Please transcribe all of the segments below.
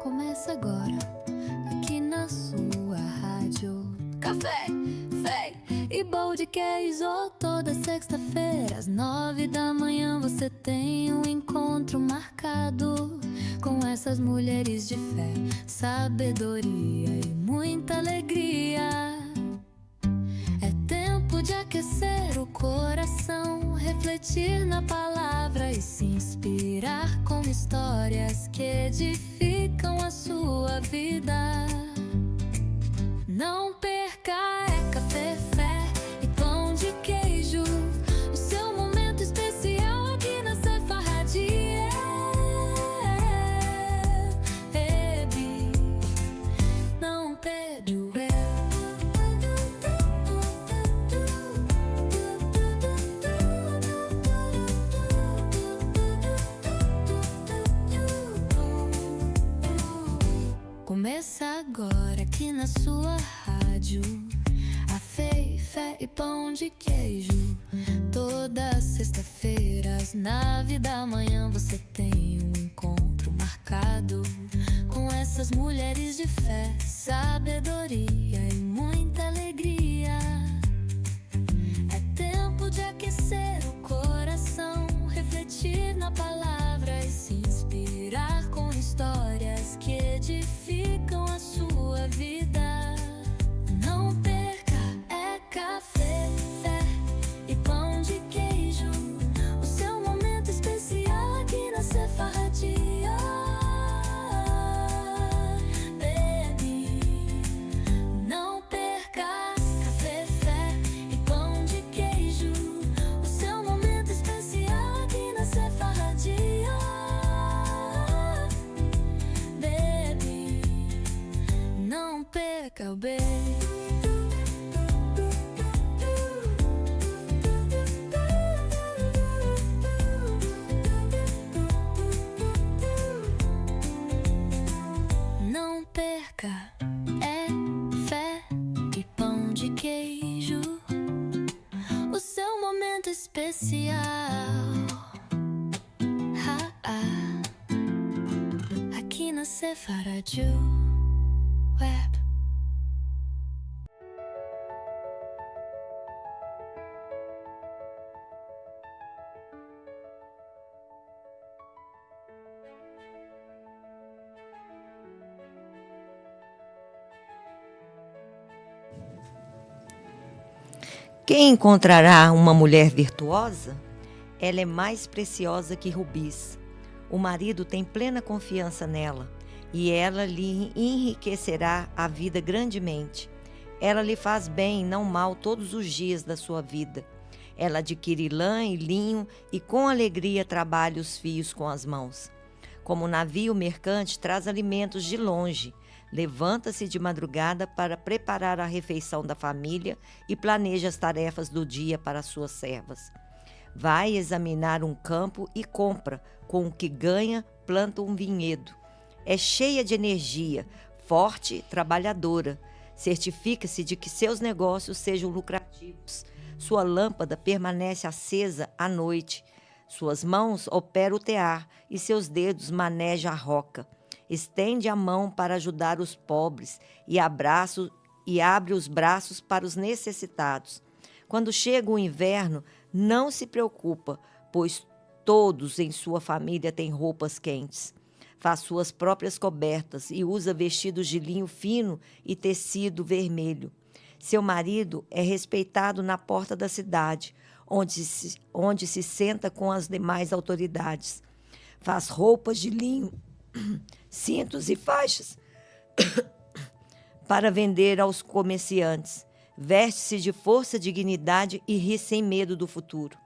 Começa agora, aqui na sua rádio. Café, fé e bowl de queijo. Toda sexta-feira, às 9 da manhã, você tem um encontro marcado com essas mulheres de fé, sabedoria e muita alegria. É tempo de aquecer o coração, refletir na palavra e se inspirar com histórias que edificam a sua vida. Não perca, é café, fé e pão de queijo. O seu momento especial aqui na Sefarradia. Bebe, não perde o Começa agora aqui na sua rádio. A fé e pão de queijo. Toda sexta-feira, às 9 da manhã, você tem um encontro marcado com essas mulheres de fé, sabedoria e muita alegria. É tempo de aquecer o coração, refletir na palavra e se inspirar com histórias que edificam a sua vida. Não perca, é café, fé e pão de queijo. O seu momento especial aqui na Sefarradia. Bebe, não perca, café, fé e pão de queijo. O seu momento especial aqui na Sefarradia. Bebe, não perca o beijo. Não perca, é fé e pão de queijo. O seu momento especial. Aqui na Sefarradia Web. Quem encontrará uma mulher virtuosa? Ela é mais preciosa que rubis. O marido tem plena confiança nela e ela lhe enriquecerá a vida grandemente. Ela lhe faz bem e não mal todos os dias da sua vida. Ela adquire lã e linho e com alegria trabalha os fios com as mãos. Como o navio mercante traz alimentos de longe, levanta-se de madrugada para preparar a refeição da família e planeja as tarefas do dia para suas servas. Vai examinar um campo e compra, com o que ganha, planta um vinhedo. É cheia de energia, forte, trabalhadora. Certifica-se de que seus negócios sejam lucrativos. Sua lâmpada permanece acesa à noite. Suas mãos operam o tear e seus dedos manejam a roca. Estende a mão para ajudar os pobres e abre os braços para os necessitados. Quando chega o inverno, não se preocupa, pois todos em sua família têm roupas quentes. Faz suas próprias cobertas e usa vestidos de linho fino e tecido vermelho. Seu marido é respeitado na porta da cidade, onde se senta com as demais autoridades. Faz roupas de linho, cintos e faixas para vender aos comerciantes. Veste-se de força, dignidade e ri sem medo do futuro.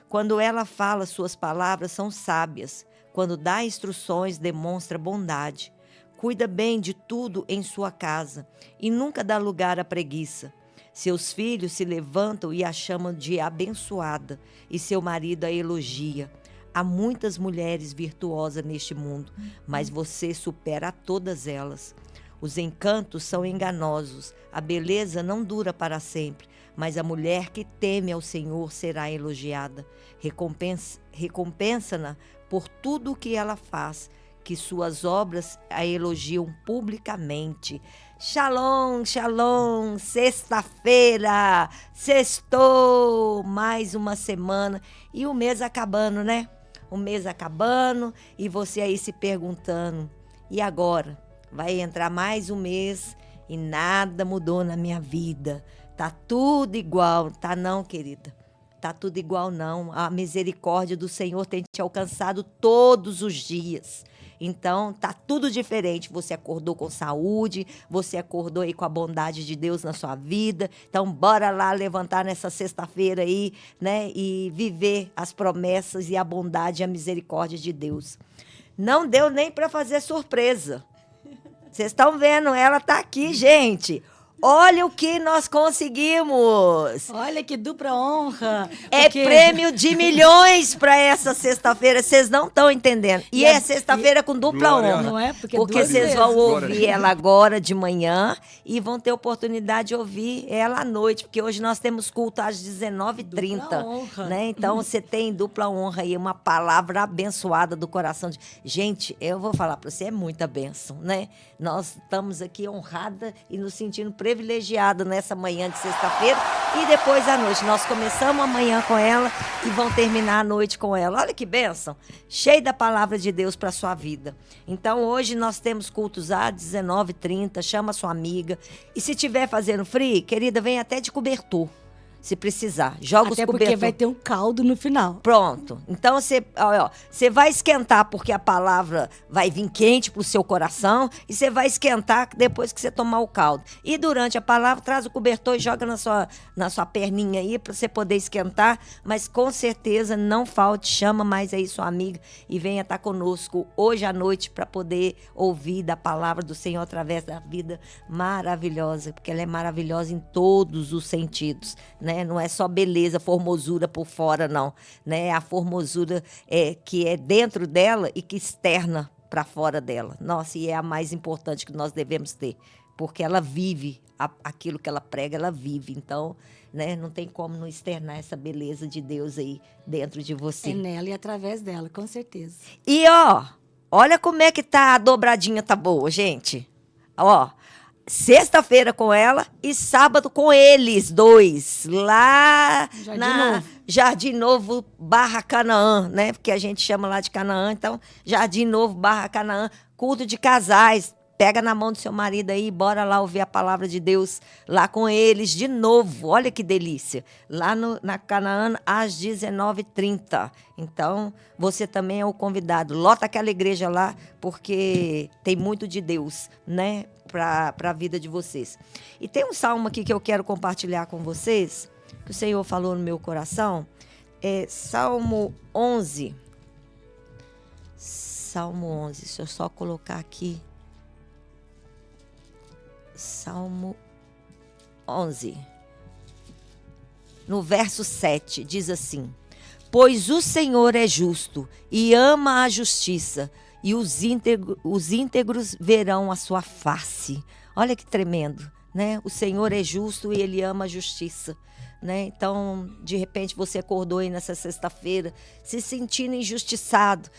Quando ela fala, suas palavras são sábias. Quando dá instruções, demonstra bondade. Cuida bem de tudo em sua casa e nunca dá lugar à preguiça. Seus filhos se levantam e a chamam de abençoada, e seu marido a elogia. Há muitas mulheres virtuosas neste mundo, mas você supera a todas elas. Os encantos são enganosos, a beleza não dura para sempre, mas a mulher que teme ao Senhor será elogiada. Recompensa-na por tudo o que ela faz, que suas obras a elogiam publicamente. Shalom, shalom, sexta-feira, sextou, mais uma semana e o mês acabando, né? O mês acabando e você aí se perguntando, e agora? Vai entrar mais um mês e nada mudou na minha vida. Tá tudo igual, tá não, querida? Tá tudo igual não. A misericórdia do Senhor tem te alcançado todos os dias. Então, tá tudo diferente. Você acordou com saúde, você acordou aí com a bondade de Deus na sua vida. Então, bora lá levantar nessa sexta-feira aí, né? E viver as promessas e a bondade e a misericórdia de Deus. Não deu nem para fazer surpresa. Vocês estão vendo, ela tá aqui, gente. Olha o que nós conseguimos. Olha que dupla honra. É prêmio de milhões para essa sexta-feira. Vocês não estão entendendo. E é sexta-feira com dupla honra. Não é? Porque vocês vão ouvir ela agora de manhã e vão ter oportunidade de ouvir ela à noite. Porque hoje nós temos culto às 19h30. Né? Então você tem dupla honra aí, uma palavra abençoada do coração. Gente, eu vou falar para você, é muita bênção, né? Nós estamos aqui honrada e nos sentindo privilegiado nessa manhã de sexta-feira e depois à noite. Nós começamos amanhã com ela e vão terminar a noite com ela. Olha que bênção, cheio da palavra de Deus para a sua vida. Então hoje nós temos cultos às 19h30, chama sua amiga. E se tiver fazendo frio, querida, vem até de cobertor. Se precisar, joga até os cobertores. porque vai ter um caldo no final. Pronto. Então, você vai esquentar porque a palavra vai vir quente pro seu coração e você vai esquentar depois que você tomar o caldo. E durante a palavra, traz o cobertor e joga na sua perninha aí para você poder esquentar. Mas com certeza, não falte, chama mais aí sua amiga e venha estar conosco hoje à noite para poder ouvir da palavra do Senhor através da vida maravilhosa, porque ela é maravilhosa em todos os sentidos, né? Não é só beleza, formosura por fora, não. Né? A formosura que é dentro dela e que externa para fora dela. Nossa, e é a mais importante que nós devemos ter. Porque ela vive aquilo que ela prega, ela vive. Então, né, não tem como não externar essa beleza de Deus aí dentro de você. É nela e através dela, com certeza. E, olha como é que tá a dobradinha, tá boa, gente. Sexta-feira com ela e sábado com eles dois, lá Jardim Novo / Canaã, né? Porque a gente chama lá de Canaã, então Jardim Novo / Canaã, culto de casais. Pega na mão do seu marido aí, bora lá ouvir a palavra de Deus lá com eles de novo. Olha que delícia. Lá na Canaã, às 19h30. Então, você também é o convidado. Lota aquela igreja lá, porque tem muito de Deus, né? Para a vida de vocês. E tem um salmo aqui que eu quero compartilhar com vocês, que o Senhor falou no meu coração. É Salmo 11. Salmo 11. Deixa eu só colocar aqui. Salmo 11, no verso 7, diz assim: Pois o Senhor é justo e ama a justiça, e os íntegros verão a sua face. Olha que tremendo, né? O Senhor é justo e Ele ama a justiça. Né? Então, de repente, você acordou aí nessa sexta-feira se sentindo injustiçado.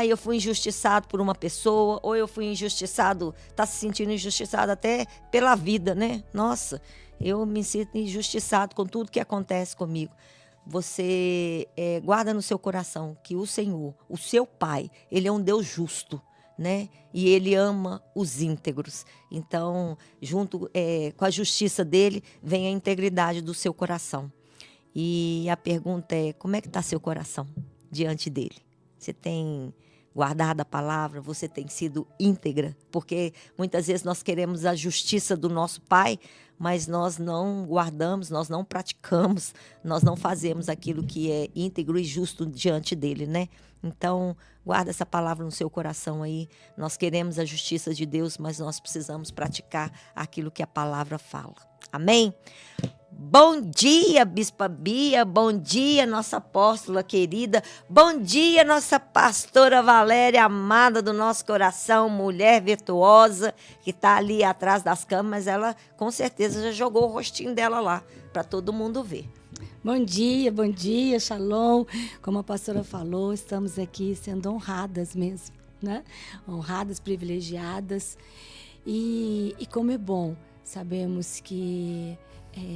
Eu fui injustiçado por uma pessoa, ou eu fui injustiçado, está se sentindo injustiçado até pela vida, né? Nossa, eu me sinto injustiçado com tudo que acontece comigo. Você guarda no seu coração que o Senhor, o seu Pai, Ele é um Deus justo. Né? E Ele ama os íntegros. Então, junto com a justiça dele, vem a integridade do seu coração. E a pergunta é, como é que está seu coração diante dele? Você tem guardado a palavra? Você tem sido íntegra? Porque muitas vezes nós queremos a justiça do nosso Pai, mas nós não guardamos, nós não praticamos, nós não fazemos aquilo que é íntegro e justo diante dele, né? Então, guarda essa palavra no seu coração aí. Nós queremos a justiça de Deus, mas nós precisamos praticar aquilo que a palavra fala. Amém? Bom dia, Bispa Bia. Bom dia, nossa apóstola querida. Bom dia, nossa pastora Valéria, amada do nosso coração, mulher virtuosa, que está ali atrás das câmeras. Ela, com certeza, já jogou o rostinho dela lá, para todo mundo ver. Bom dia, shalom. Como a pastora falou, estamos aqui sendo honradas mesmo. né? Honradas, privilegiadas. E como é bom, sabemos que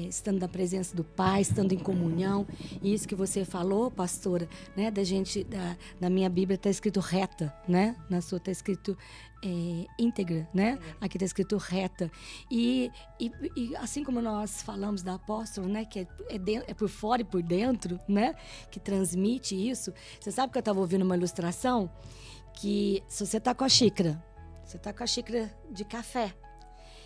estando na presença do Pai, estando em comunhão, e isso que você falou, pastora, né, da gente, na minha Bíblia está escrito reta, né? Na sua está escrito íntegra, né? Aqui está escrito reta. E assim como nós falamos da apóstola, né, que é por fora e por dentro, né, que transmite isso. Você sabe que eu estava ouvindo uma ilustração que se você está com a xícara, você está com a xícara de café,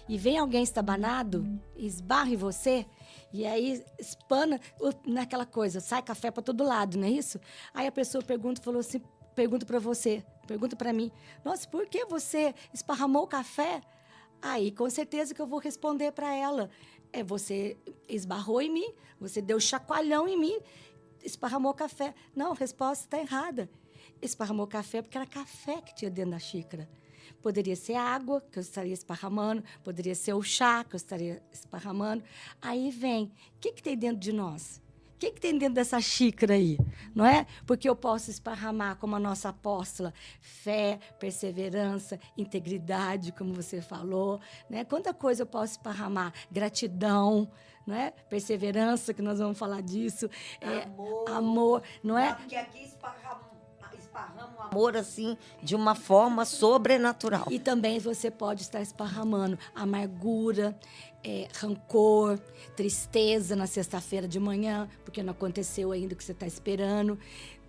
e vem alguém estabanado, esbarra em você, e aí espana naquela coisa, sai café para todo lado, não é isso? Aí a pessoa pergunta para mim, nossa, por que você esparramou o café? Aí com certeza que eu vou responder para ela, você esbarrou em mim, você deu chacoalhão em mim, esparramou o café. Não, a resposta está errada. Esparramou o café porque era café que tinha dentro da xícara. Poderia ser água, que eu estaria esparramando. Poderia ser o chá, que eu estaria esparramando. Aí vem, o que tem dentro de nós? O que tem dentro dessa xícara aí? Não é? Porque eu posso esparramar, como a nossa apóstola, fé, perseverança, integridade, como você falou. Né? Quanta coisa eu posso esparramar? Gratidão, não é? Perseverança, que nós vamos falar disso. Amor, não é? Porque aqui esparrama o amor assim de uma forma sobrenatural. E também você pode estar esparramando amargura, rancor, tristeza na sexta-feira de manhã, porque não aconteceu ainda o que você está esperando.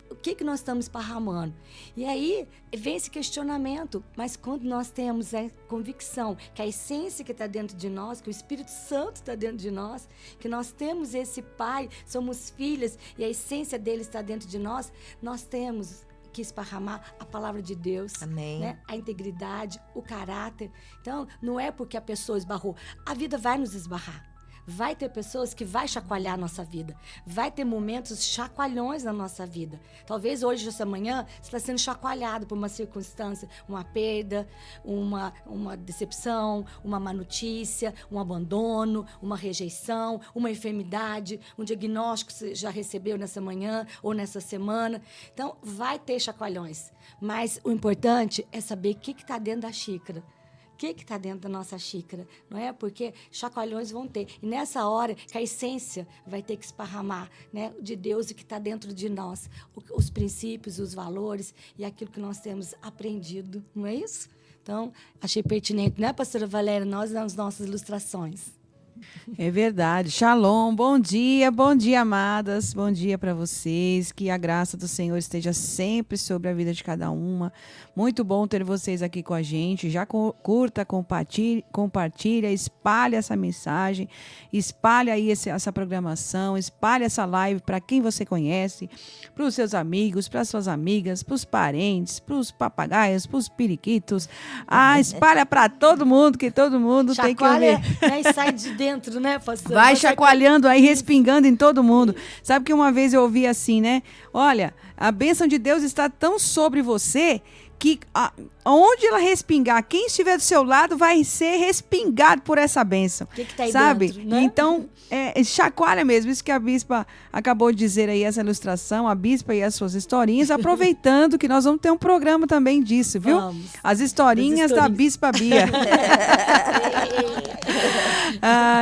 O que nós estamos esparramando? E aí vem esse questionamento, mas quando nós temos a convicção que a essência que está dentro de nós, que o Espírito Santo está dentro de nós, que nós temos esse Pai, somos filhas e a essência dele está dentro de nós, nós temos que esparramar a palavra de Deus. Amém. Né? A integridade, o caráter. Então, não é porque a pessoa esbarrou. A vida vai nos esbarrar. Vai ter pessoas que vai chacoalhar a nossa vida. Vai ter momentos chacoalhões na nossa vida. Talvez hoje, essa manhã, você está sendo chacoalhado por uma circunstância, uma perda, uma decepção, uma má notícia, um abandono, uma rejeição, uma enfermidade, um diagnóstico que você já recebeu nessa manhã ou nessa semana. Então, vai ter chacoalhões. Mas o importante é saber o que está dentro da xícara. O que está dentro da nossa xícara, não é? Porque chacoalhões vão ter. E nessa hora que a essência vai ter que esparramar, né, de Deus e que está dentro de nós. Os princípios, os valores e aquilo que nós temos aprendido, não é isso? Então, achei pertinente, né, pastora Valéria? Nós nas nossas ilustrações. É verdade. Shalom, bom dia, amadas, bom dia para vocês, que a graça do Senhor esteja sempre sobre a vida de cada uma. Muito bom ter vocês aqui com a gente. Já curta, compartilha, espalha essa mensagem, espalha aí essa programação, espalha essa live para quem você conhece, para os seus amigos, para as suas amigas, para os parentes, para os papagaios, para os periquitos. Espalha para todo mundo, que todo mundo tem que ouvir. Né, e sai de dentro, né, pastor? Vai chacoalhando aí, respingando em todo mundo. Sabe que uma vez eu ouvi assim, né? Olha, a bênção de Deus está tão sobre você que onde ela respingar, quem estiver do seu lado vai ser respingado por essa bênção. O que tá aí sabe? dentro, né? Então, chacoalha mesmo. Isso que a bispa acabou de dizer aí, essa ilustração, a bispa e as suas historinhas, aproveitando que nós vamos ter um programa também disso, viu? Vamos. As historinhas da Bispa Bia.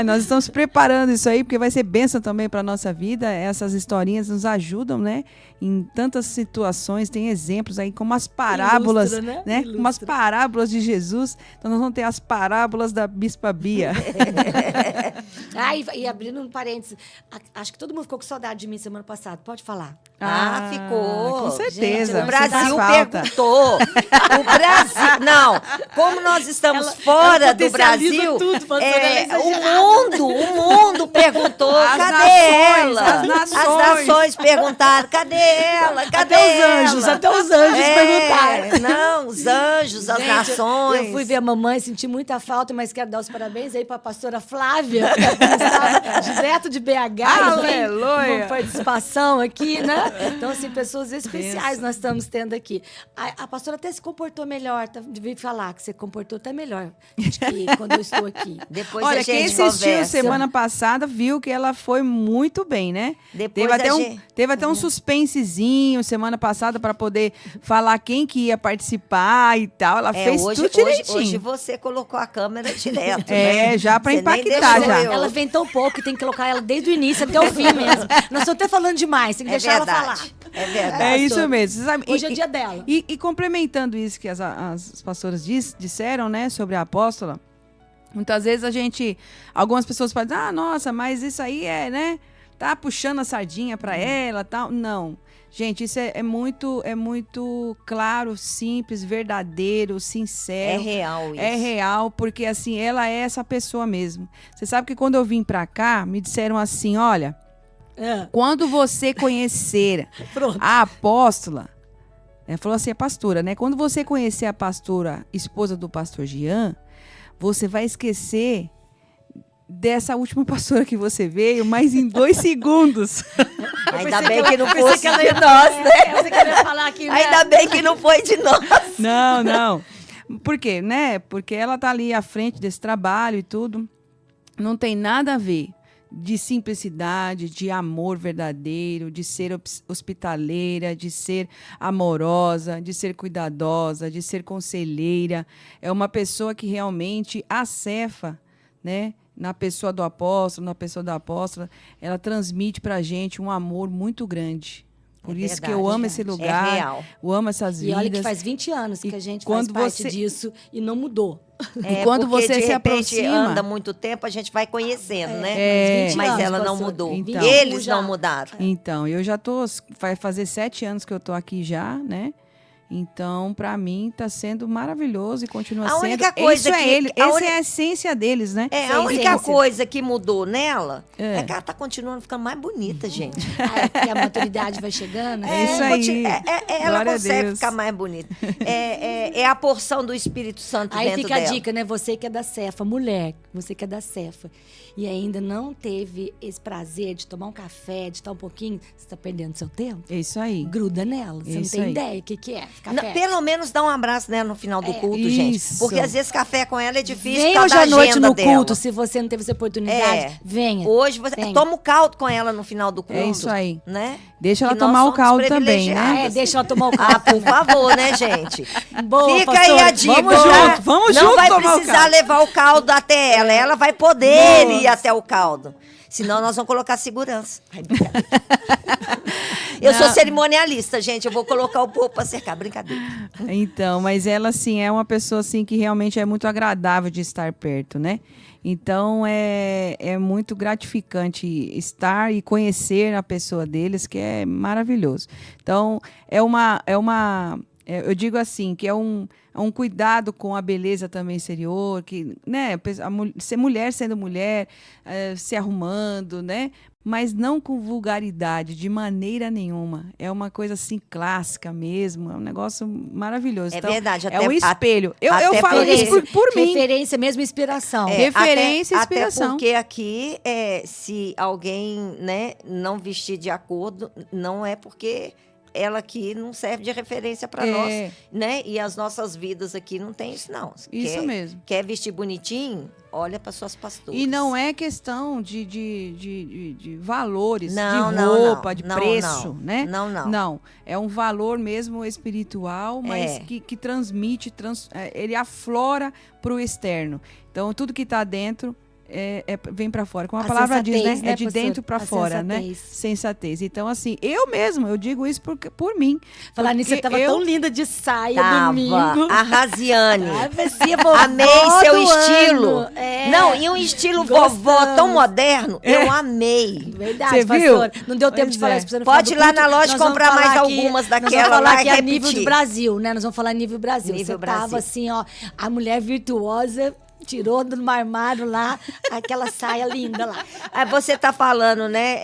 Nós estamos preparando isso aí, porque vai ser bênção também para a nossa vida. Essas historinhas nos ajudam, né? Em tantas situações, tem exemplos aí, como as parábolas, Ilustra, né? Como as parábolas de Jesus. Então, nós vamos ter as parábolas da Bispa Bia. E abrindo um parênteses, acho que todo mundo ficou com saudade de mim semana passada. Pode falar. Ficou. Com certeza. Gente, o Brasil falta. perguntou. O Brasil. Não, como nós estamos fora do Brasil, tudo, o mundo perguntou, As cadê nações, ela? as nações. As nações perguntaram, cadê ela? Cadê Até os anjos perguntaram. Não, os anjos, as Gente, nações. Eu fui ver a mamãe, senti muita falta, mas quero dar os parabéns aí para a pastora Flávia, que estava direto de BH. Aleluia. Uma participação aqui, né? Então, assim, pessoas especiais nós estamos tendo aqui. A pastora até se comportou melhor, devia falar que você comportou até melhor do que quando eu estou aqui. Depois Olha, a quem gente assistiu conversa. semana passada viu que ela foi muito bem, né? Depois Teve até um suspensezinho semana passada para poder falar quem que ia participar e tal. Ela fez tudo direitinho. Hoje você colocou a câmera direto, É, né? já pra Você nem impactar, deixou já. eu. Ela vem tão pouco que tem que colocar ela desde o início até o fim mesmo. Nós estamos até falando demais, tem que deixar ela falar. É verdade. É isso pastora. mesmo. Você sabe, Hoje é o dia dela. E complementando isso que as pastoras disseram, né, sobre a apóstola, muitas vezes algumas pessoas falam, ah, nossa, mas isso aí né, tá puxando a sardinha para ela, tal. Não. Gente, isso é muito claro, simples, verdadeiro, sincero. É real isso. É real, porque assim, ela é essa pessoa mesmo. Você sabe que quando eu vim pra cá, me disseram assim, olha, quando você conhecer Pronto. a apóstola, falou assim, a pastora, né? Quando você conhecer a pastora, esposa do pastor Jean, você vai esquecer dessa última pastora que você veio, mas em 2 segundos. Ainda bem que não pensei fosse que ela de ia- nós, né? Você queria falar aqui, né? Ainda bem que não foi de nós. Não. Por quê, né? Porque ela tá ali à frente desse trabalho e tudo. Não tem nada a ver de simplicidade, de amor verdadeiro, de ser hospitaleira, de ser amorosa, de ser cuidadosa, de ser conselheira. É uma pessoa que realmente acefa, né? Na pessoa do apóstolo, na pessoa da apóstola, ela transmite pra gente um amor muito grande. Por isso que eu verdade, amo esse gente. lugar, É real. eu amo essas E vidas. olha que faz 20 anos que E a gente quando faz parte você- disso e não mudou. E quando porque você de se repente aproxima- anda muito tempo, a gente vai conhecendo, né? É. 20 Mas anos, ela não pastor. mudou. Então. E eles Já. não mudaram. Então, eu já vai fazer 7 anos que eu tô aqui já, né? Então, pra mim, tá sendo maravilhoso e continua A sendo. única coisa Isso que- é ele, a essa uni- é a essência deles, né? É, Sim, a única sim. coisa que mudou nela É. é que ela tá continuando ficando mais bonita, gente. Porque a maturidade vai chegando. É isso aí. Ela Glória a consegue Deus. ficar mais bonita. É a porção do Espírito Santo Aí dentro fica dela. a dica, né? Você que é da Cefa, mulher, você que é da Cefa, e ainda não teve esse prazer de tomar um café, de estar um pouquinho, você tá perdendo seu tempo? É isso aí. Gruda nela. Você Isso não tem aí. ideia o que é ficar Não, perto. pelo menos dá um abraço nela no final do culto, gente. Isso. Porque às vezes café com ela é difícil Vem por causa hoje à da noite agenda no dela. culto, se você não teve essa oportunidade, É. venha. Hoje você Venha. toma o caldo com ela no final do culto. É isso aí. Né? Deixa ela Que nós tomar o somos caldo também, né? privilegiadas. Deixa ela tomar o Ah, copo. por favor, né, gente? Boa, Fica pastora. aí a dica. Vamos tá? junto, vamos Não junto vai tomar o precisar caldo. levar o caldo até ela vai poder Nossa. ir até o caldo. Senão nós vamos colocar segurança. Ai, brincadeira. Eu sou cerimonialista, gente. Eu vou colocar o povo para cercar. Brincadeira. Então, mas ela, assim, é uma pessoa, assim, que realmente é muito agradável de estar perto, né? Então, é muito gratificante estar e conhecer a pessoa deles, que é maravilhoso. Então, eu digo assim, que é um cuidado com a beleza também exterior, que, né, ser mulher sendo mulher, se arrumando, né? Mas não com vulgaridade, de maneira nenhuma. É uma coisa assim clássica mesmo, é um negócio maravilhoso. É Então, verdade, é até- um espelho. Eu até falo por isso isso. por mim. Referência mesmo, inspiração. É, Referência e até inspiração. porque aqui, se alguém, né, não vestir de acordo, não é porque ela aqui não serve de referência para É. nós, né? E as nossas vidas aqui não tem isso, não. Isso mesmo. Quer vestir bonitinho? Olha para suas pastoras. E não é questão de valores, Não, de não, roupa, não. de Não, preço, não. né? Não, não. Não, é um valor mesmo espiritual, mas É. que transmite, ele aflora para o externo. Então, tudo que está dentro vem para fora. Como a A palavra diz, sensatez, né? né, É de pastor? dentro para A fora, né? sensatez. Sensatez. Então, assim, eu digo isso por mim. Falar nisso, você Porque tava tão linda de saia domingo. A Raziane. Ah, parecia vovó Amei seu do estilo. ano. É. Não, e um estilo Gostamos. vovó tão moderno. Eu amei. Verdade, Você viu? pastor. Não deu tempo Pois de falar é. isso pra você no Pode final ir do lá culto. na loja Nós vamos comprar mais falar algumas Nós daquela vamos falar lá e aqui a nível repetir. do Brasil, né? Nós vamos falar nível Brasil. Nível Você tava Brasil. assim, ó, a mulher virtuosa Tirou do armário lá aquela saia linda lá. Aí você está falando, né,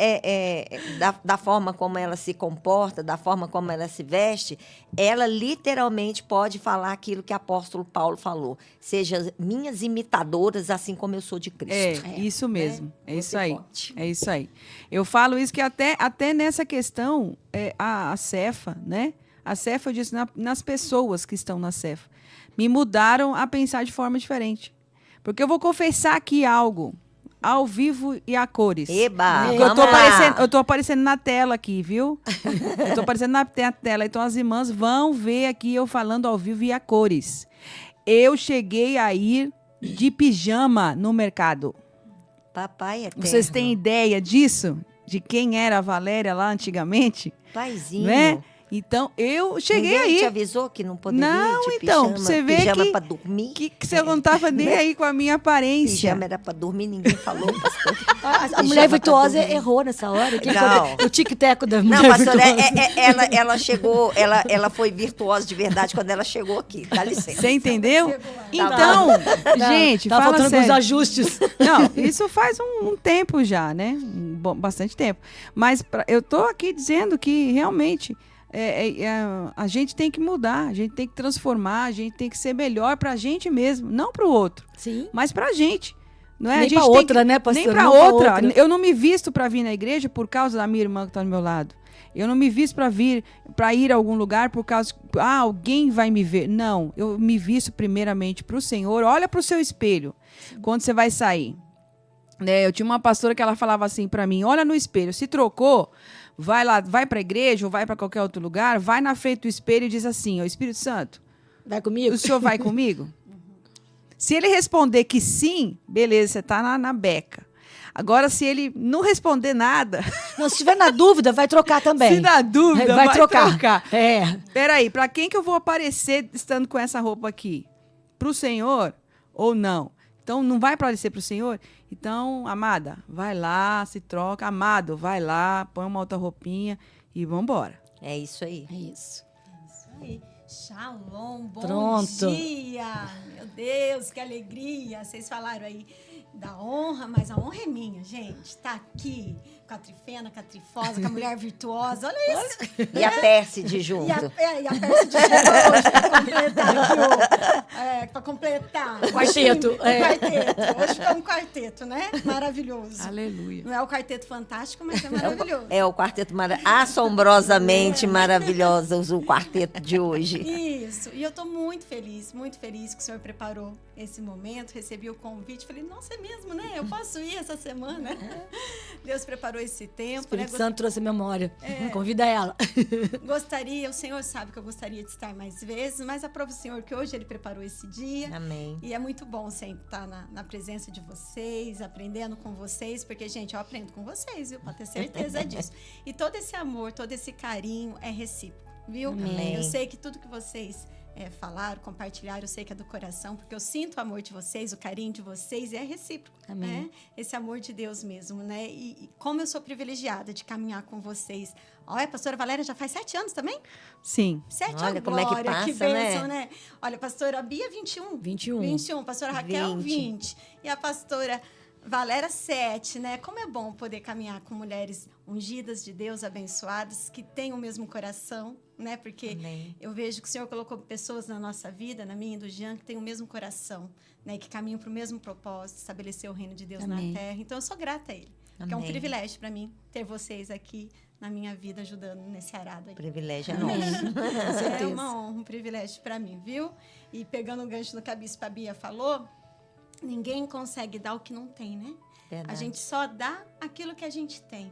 da forma como ela se comporta, da forma como ela se veste, ela literalmente pode falar aquilo que o apóstolo Paulo falou. Seja minhas imitadoras, assim como eu sou de Cristo. Isso mesmo. É isso Você aí. pode. É isso aí. Eu falo isso que até nessa questão, a Cefa, né? A Cefa, eu disse, nas pessoas que estão na Cefa, me mudaram a pensar de forma diferente. Porque eu vou confessar aqui algo, ao vivo e a cores. Eba, Porque vamos lá. eu tô aparecendo na tela aqui, viu? Eu tô aparecendo na tela. Então as irmãs vão ver aqui eu falando ao vivo e a cores. Eu cheguei a ir de pijama no mercado. Papai eterno. Vocês têm ideia disso? De quem era a Valéria lá antigamente? Paizinho. Né? Então, eu cheguei Ninguém te aí. avisou que não poderia Não, de então, pijama, você vê pijama que- para dormir? Que você não tava nem aí com a minha aparência. Pijama era para dormir, ninguém falou, pastor. A Pijama mulher pra virtuosa dormir. errou nessa hora. Não. O tic-teco da Não, mulher pastora, virtuosa. ela chegou, ela foi virtuosa de verdade quando ela chegou aqui. Dá licença. Você entendeu? Tá Então, gente, tá fala faltando alguns sério. ajustes. Não, isso faz um tempo já, né? Bastante tempo. Mas eu tô aqui dizendo que realmente a gente tem que mudar, a gente tem que transformar, a gente tem que ser melhor pra gente mesmo, não pro outro, Sim. mas pra gente. Não é? Nem A gente pra tem outra, né, pastora? Nem pra Não pra outra. outra. Eu não me visto pra vir na igreja por causa da minha irmã que tá do meu lado. Eu não me visto para ir a algum lugar por causa que alguém vai me ver. Não, eu me visto primeiramente pro Senhor. Olha pro seu espelho quando você vai sair. Né, eu tinha uma pastora que ela falava assim pra mim: olha no espelho, se trocou, vai lá, vai pra igreja ou vai pra qualquer outro lugar, vai na frente do espelho e diz assim: ó, Espírito Santo, Vai comigo? o senhor vai comigo? Se ele responder que sim, beleza, você tá na beca. Agora, se ele não responder nada, Não, se tiver na dúvida, vai trocar também. se dá dúvida, vai trocar. É. Peraí, pra quem que eu vou aparecer estando com essa roupa aqui? Pro Senhor ou não? Então, não vai aparecer pro Senhor? Então, amada, vai lá, se troca. Amado, vai lá, põe uma outra roupinha e vambora. É isso aí. É isso. Isso aí. Shalom, bom Pronto. dia. Meu Deus, que alegria. Vocês falaram aí da honra, mas a honra é minha, gente. Tá aqui com a Trifena, com a Trifosa, com a mulher virtuosa. Olha isso. E a Pérside junto. E a Percy de chegou hoje para completar aqui para completar. Quarteto, O quarteto. Hoje ficou um quarteto, né? Maravilhoso. Aleluia. Não é o quarteto fantástico, mas é maravilhoso. É o quarteto assombrosamente maravilhoso, o quarteto de hoje. Isso. E eu estou muito feliz que o senhor preparou esse momento, recebi o convite, falei, nossa, é mesmo, né? Eu posso ir essa semana. Deus preparou esse O tempo, Espírito né? Santo trouxe a memória. Convida ela. Gostaria, o senhor sabe que eu gostaria de estar mais vezes, mas aprovo o senhor que hoje ele preparou esse dia. Amém. E é muito bom sempre estar na presença de vocês, aprendendo com vocês, porque, gente, eu aprendo com vocês, viu? Pode ter certeza disso. E todo esse amor, todo esse carinho é recíproco, viu? Amém. Eu sei que tudo que vocês falaram, compartilharam, eu sei que é do coração, porque eu sinto o amor de vocês, o carinho de vocês, e é recíproco, Amém. né? Esse amor de Deus mesmo, né? E como eu sou privilegiada de caminhar com vocês. Olha, a pastora Valéria já faz 7 anos também? Sim. 7 Olha anos, como é que glória, passa, que bênção, né? né? Olha, a pastora Bia, 21. 21. 21, pastora Raquel, 20. 20. E a pastora Valéria, 7, né? Como é bom poder caminhar com mulheres ungidas de Deus, abençoadas, que têm o mesmo coração, né? Porque Amém. eu vejo que o Senhor colocou pessoas na nossa vida, na minha e do Jean, que têm o mesmo coração, né? Que caminham para o mesmo propósito, estabelecer o reino de Deus Amém. na terra. Então, eu sou grata a Ele. Porque é um Amém. privilégio para mim ter vocês aqui na minha vida, ajudando nesse arado aí. O privilégio é Amém. nosso. Com É certeza. uma honra, um privilégio para mim, viu? E pegando o gancho no que a Bispa Bia falou, ninguém consegue dar o que não tem, né? Verdade. A gente só dá aquilo que a gente tem.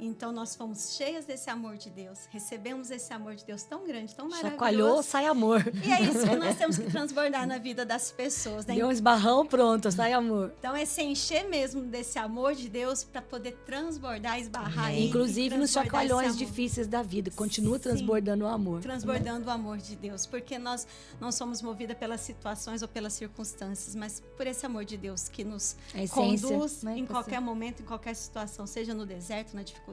Então, nós fomos cheias desse amor de Deus, recebemos esse amor de Deus tão grande, tão maravilhoso. Chacoalhou, sai amor. E é isso que nós temos que transbordar na vida das pessoas, né? Deu um esbarrão, pronto, sai amor. Então, é se encher mesmo desse amor de Deus para poder transbordar, esbarrar Amém. e Inclusive nos transbordar chacoalhões esse amor. difíceis da vida. Continua Sim. transbordando o amor. Transbordando o amor de Deus, porque nós não somos movidas pelas situações ou pelas circunstâncias, mas por esse amor de Deus que nos A essência, conduz né, em pastor? qualquer momento, em qualquer situação, seja no deserto, na dificuldade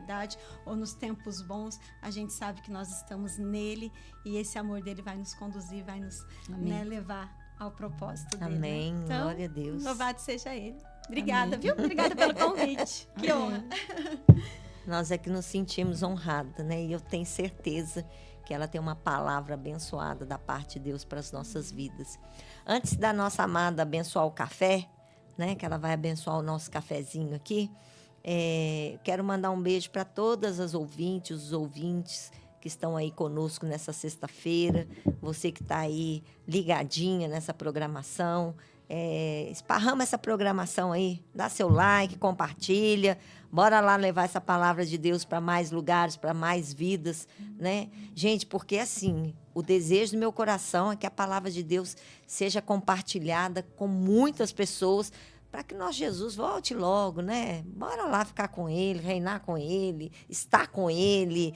ou nos tempos bons, a gente sabe que nós estamos nele e esse amor dele vai nos conduzir, vai nos Amém. levar ao propósito dele. Amém. Né? Então, Glória a Deus. louvado seja ele. Obrigada, viu? Obrigada pelo convite. Que honra. Nós é que nos sentimos honrados, né? E eu tenho certeza que ela tem uma palavra abençoada da parte de Deus para as nossas vidas. Antes da nossa amada abençoar o café, né? Que ela vai abençoar o nosso cafezinho aqui. Quero mandar um beijo para todas as ouvintes, os ouvintes que estão aí conosco nessa sexta-feira. Você que está aí ligadinha nessa programação. Esparrama essa programação aí, dá seu like, compartilha, bora lá levar essa palavra de Deus para mais lugares, para mais vidas, né? Gente, porque assim, o desejo do meu coração é que a palavra de Deus seja compartilhada com muitas pessoas, para que nosso Jesus volte logo, né? Bora lá ficar com ele, reinar com ele, estar com ele,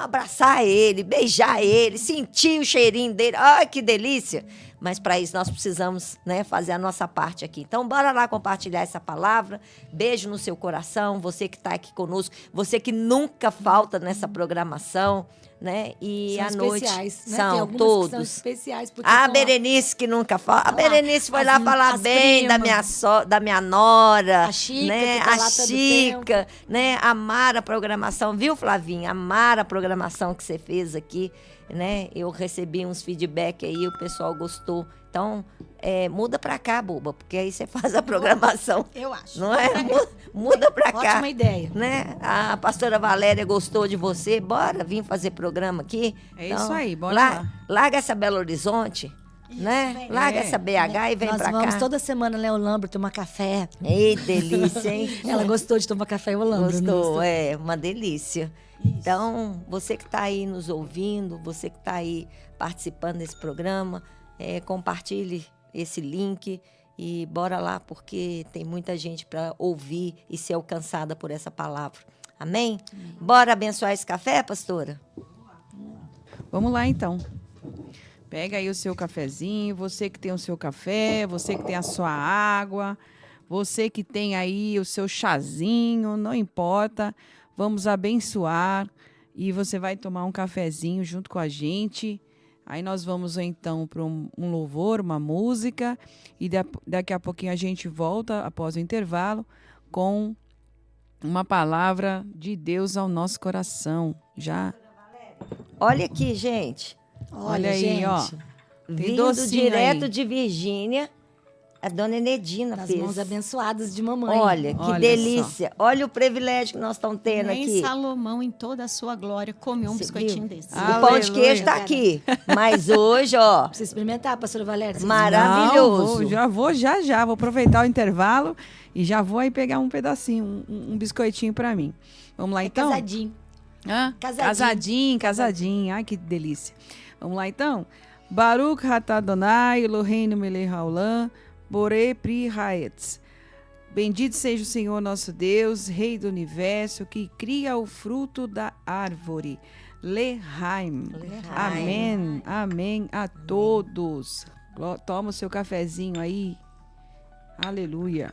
abraçar ele, beijar ele, sentir o cheirinho dele. Ai, que delícia! Mas para isso nós precisamos, né, fazer a nossa parte aqui. Então, bora lá compartilhar essa palavra. Beijo no seu coração, você que está aqui conosco, você que nunca falta nessa programação, né? E São à noite especiais, né? são Tem algumas todos. que são especiais. Porque A são Berenice que nunca fala. A Berenice foi lá falar as bem primas. da minha nora. A Chica, né? que tá A lá todo Chica, né? Amar a programação, viu, Flavinha? Amar a programação que você fez aqui, né? Eu recebi uns feedback aí, o pessoal gostou. Então, muda pra cá, boba, porque aí você faz a programação. Eu acho. Não é? Muda pra cá. Ótima ideia. Né? A pastora Valéria gostou de você. Bora vir fazer programa aqui. É isso aí, bora lá. Larga essa Belo Horizonte, né? vem. Larga essa BH e vem Nós pra vamos cá. toda semana lá em Olambra tomar café. Ei, delícia, hein? Ela gostou de tomar café em Olambra. não Gostou, é uma delícia. Então, você que está aí nos ouvindo, você que está aí participando desse programa, compartilhe esse link e bora lá, porque tem muita gente para ouvir e ser alcançada por essa palavra. Amém? Bora abençoar esse café, pastora? Vamos lá, então. Pega aí o seu cafezinho, você que tem o seu café, você que tem a sua água, você que tem aí o seu chazinho, não importa. Vamos abençoar e você vai tomar um cafezinho junto com a gente. Aí nós vamos então para um louvor, uma música e daqui a pouquinho a gente volta após o intervalo com uma palavra de Deus ao nosso coração. Já. Olha aqui, gente. Olha aí, gente, ó. Tem Vindo docinho direto aí. de Virgínia, a dona Enedina Das fez. mãos abençoadas de mamãe. Olha, que Olha delícia. Olha o privilégio que nós estamos tendo Nem aqui. Salomão, em toda a sua glória, comeu um Você biscoitinho viu? desse. Ah, O pão de Aleluia. queijo está aqui. Mas hoje, ó, Pra você experimentar, pastora Valéria. maravilhoso. Não, já. Vou aproveitar o intervalo e já vou aí pegar um pedacinho, um biscoitinho para mim. Vamos lá, então? Casadinho. Hã? Casadinho. Ai, que delícia. Vamos lá, então? Baruch Hatadonai, Eloheinu melech haolam, Borei Pri Haetz. Bendito seja o Senhor nosso Deus, Rei do Universo, que cria o fruto da árvore. Lehaim. Amém. Amém a todos. Toma o seu cafezinho aí. Aleluia.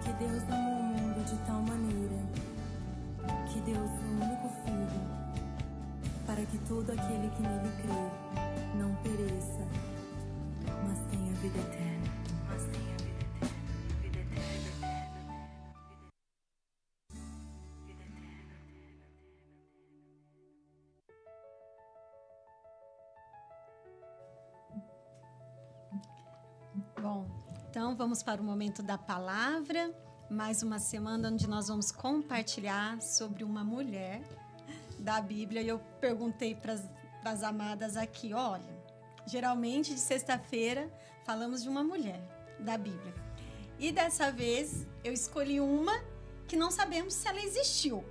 Porque Deus amou o mundo de tal maneira que deu o seu único filho, para que todo aquele que nele crê não pereça, mas tenha vida eterna. Vida eterna. Bom, então vamos para o momento da palavra. Mais uma semana onde nós vamos compartilhar sobre uma mulher da Bíblia. E eu perguntei para as amadas aqui, olha, geralmente de sexta-feira falamos de uma mulher da Bíblia. E dessa vez eu escolhi uma que não sabemos se ela existiu,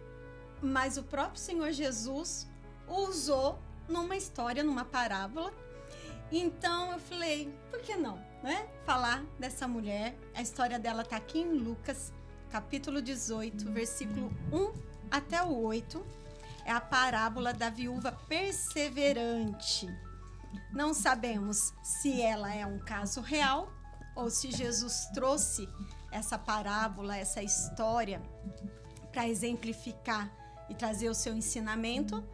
mas o próprio Senhor Jesus usou numa história, numa parábola. Então eu falei, por que não, né? Falar dessa mulher. A história dela está aqui em Lucas, capítulo 18, versículo 1 até o 8. É a parábola da viúva perseverante. Não sabemos se ela é um caso real ou se Jesus trouxe essa parábola, essa história, para exemplificar e trazer o seu ensinamento.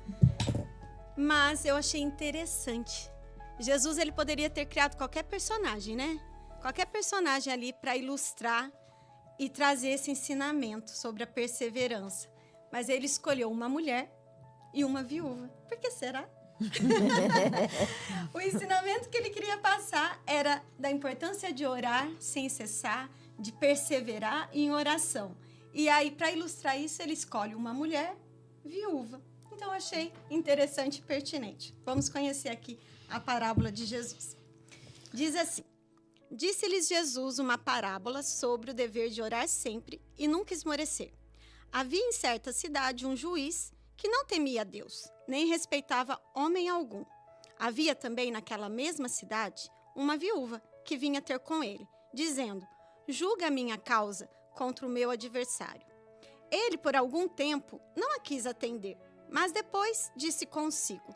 Mas eu achei interessante. Jesus, ele poderia ter criado qualquer personagem, né? Qualquer personagem ali para ilustrar e trazer esse ensinamento sobre a perseverança. Mas ele escolheu uma mulher e uma viúva. Por que será? O ensinamento que ele queria passar era da importância de orar sem cessar, de perseverar em oração. E aí, para ilustrar isso, ele escolhe uma mulher viúva. Então, eu achei interessante e pertinente. Vamos conhecer aqui a parábola de Jesus. Diz assim: disse-lhes Jesus uma parábola sobre o dever de orar sempre e nunca esmorecer. Havia em certa cidade um juiz que não temia a Deus, nem respeitava homem algum. Havia também naquela mesma cidade uma viúva que vinha ter com ele, dizendo: julga a minha causa contra o meu adversário. Ele, por algum tempo, não a quis atender, mas depois disse consigo: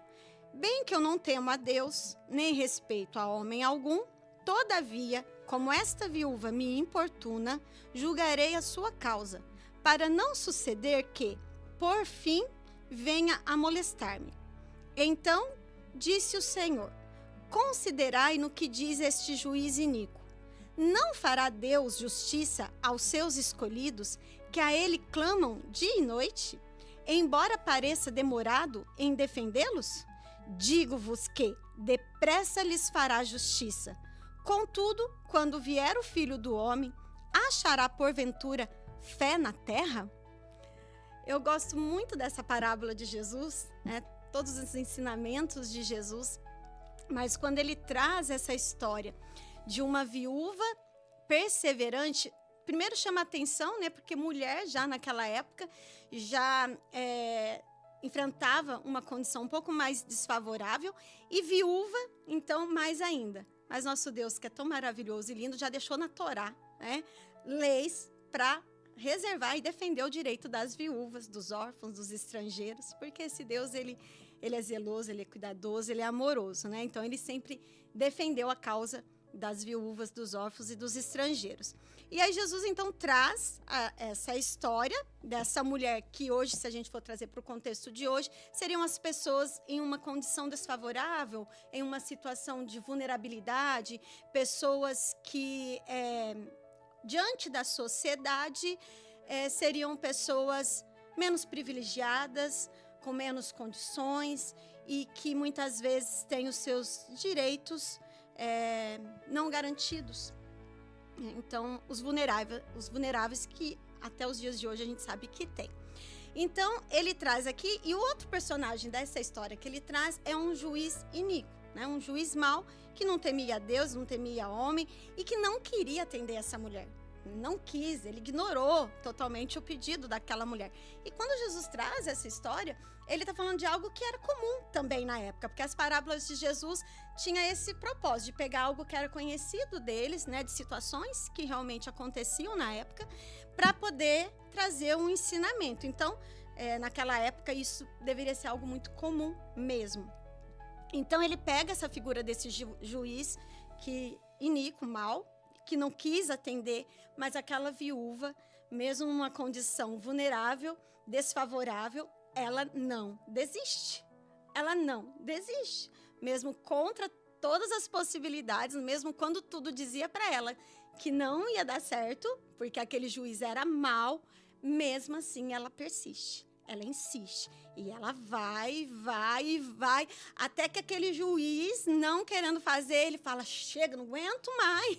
bem que eu não temo a Deus, nem respeito a homem algum, todavia, como esta viúva me importuna, julgarei a sua causa, para não suceder que, por fim, venha a molestar-me. Então, disse o Senhor: considerai no que diz este juiz iníquo. Não fará Deus justiça aos seus escolhidos, que a ele clamam dia e noite, embora pareça demorado em defendê-los? Digo-vos que depressa lhes fará justiça. Contudo, quando vier o Filho do Homem, achará porventura fé na terra? Eu gosto muito dessa parábola de Jesus, né? Todos os ensinamentos de Jesus, mas quando ele traz essa história de uma viúva perseverante, primeiro chama atenção, né? Porque mulher já naquela época já enfrentava uma condição um pouco mais desfavorável, e viúva, então, mais ainda. Mas nosso Deus, que é tão maravilhoso e lindo, já deixou na Torá, né, leis para reservar e defender o direito das viúvas, dos órfãos, dos estrangeiros, porque esse Deus, ele é zeloso, ele é cuidadoso, ele é amoroso, né? Então, ele sempre defendeu a causa das viúvas, dos órfãos e dos estrangeiros. E aí Jesus, então, traz essa história dessa mulher que hoje, se a gente for trazer para o contexto de hoje, seriam as pessoas em uma condição desfavorável, em uma situação de vulnerabilidade, pessoas que, diante da sociedade, seriam pessoas menos privilegiadas, com menos condições e que muitas vezes têm os seus direitos não garantidos. Então, os vulneráveis que até os dias de hoje a gente sabe que tem. Então, ele traz aqui, e o outro personagem dessa história que ele traz é um juiz iníquo, né? Um juiz mau que não temia a Deus, não temia homem e que não queria atender essa mulher. Não quis, ele ignorou totalmente o pedido daquela mulher. E quando Jesus traz essa história, ele está falando de algo que era comum também na época, porque as parábolas de Jesus tinham esse propósito de pegar algo que era conhecido deles, né, de situações que realmente aconteciam na época, para poder trazer um ensinamento. Então, naquela época, isso deveria ser algo muito comum mesmo. Então, ele pega essa figura desse juiz iníquo, mau, que não quis atender, mas aquela viúva, mesmo numa condição vulnerável, desfavorável, ela não desiste. Ela não desiste. Mesmo contra todas as possibilidades, mesmo quando tudo dizia para ela que não ia dar certo, porque aquele juiz era mau, mesmo assim ela persiste. Ela insiste. E ela vai, até que aquele juiz, não querendo fazer, ele fala, chega, não aguento mais.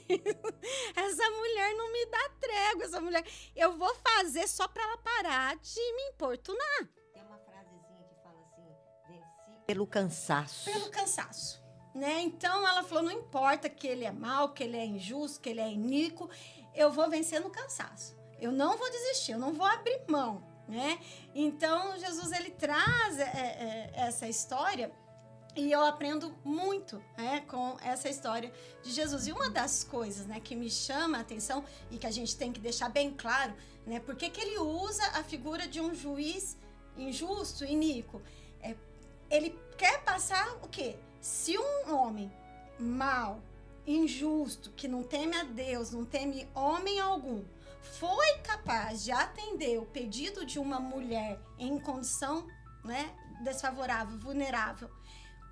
Essa mulher não me dá trégua, essa mulher. Eu vou fazer só para ela parar de me importunar. Tem uma frasezinha que fala assim, venci pelo cansaço. Pelo cansaço. Né? Então, ela falou, não importa que ele é mau, que ele é injusto, que ele é iníquo, eu vou vencer no cansaço. Eu não vou desistir, eu não vou abrir mão. Né? Então, Jesus, ele traz essa história e eu aprendo muito, né, com essa história de Jesus. E uma das coisas, né, que me chama a atenção e que a gente tem que deixar bem claro, né, por que ele usa a figura de um juiz injusto, iníquo? Ele quer passar o quê? Se um homem mau, injusto, que não teme a Deus, não teme homem algum, foi capaz de atender o pedido de uma mulher em condição, né, desfavorável, vulnerável,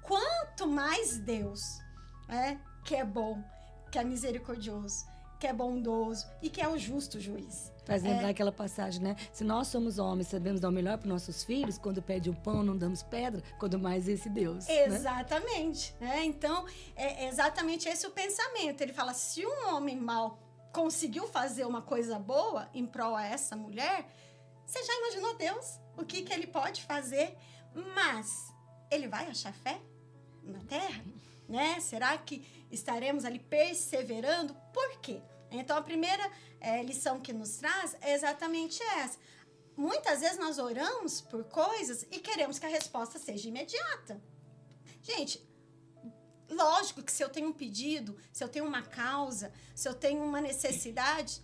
quanto mais Deus, né, que é bom, que é misericordioso, que é bondoso e que é o justo juiz. Faz lembrar aquela passagem, né? Se nós somos homens, sabemos dar o melhor para nossos filhos, quando pede o pão, não damos pedra, quando mais esse Deus. Exatamente. Né? Então, é exatamente esse o pensamento. Ele fala, se um homem mau conseguiu fazer uma coisa boa em prol a essa mulher, você já imaginou Deus? O que ele pode fazer? Mas ele vai achar fé na terra? Né? Será que estaremos ali perseverando? Por quê? Então, a primeira lição que nos traz é exatamente essa. Muitas vezes nós oramos por coisas e queremos que a resposta seja imediata. Gente, lógico que se eu tenho um pedido, se eu tenho uma causa, se eu tenho uma necessidade,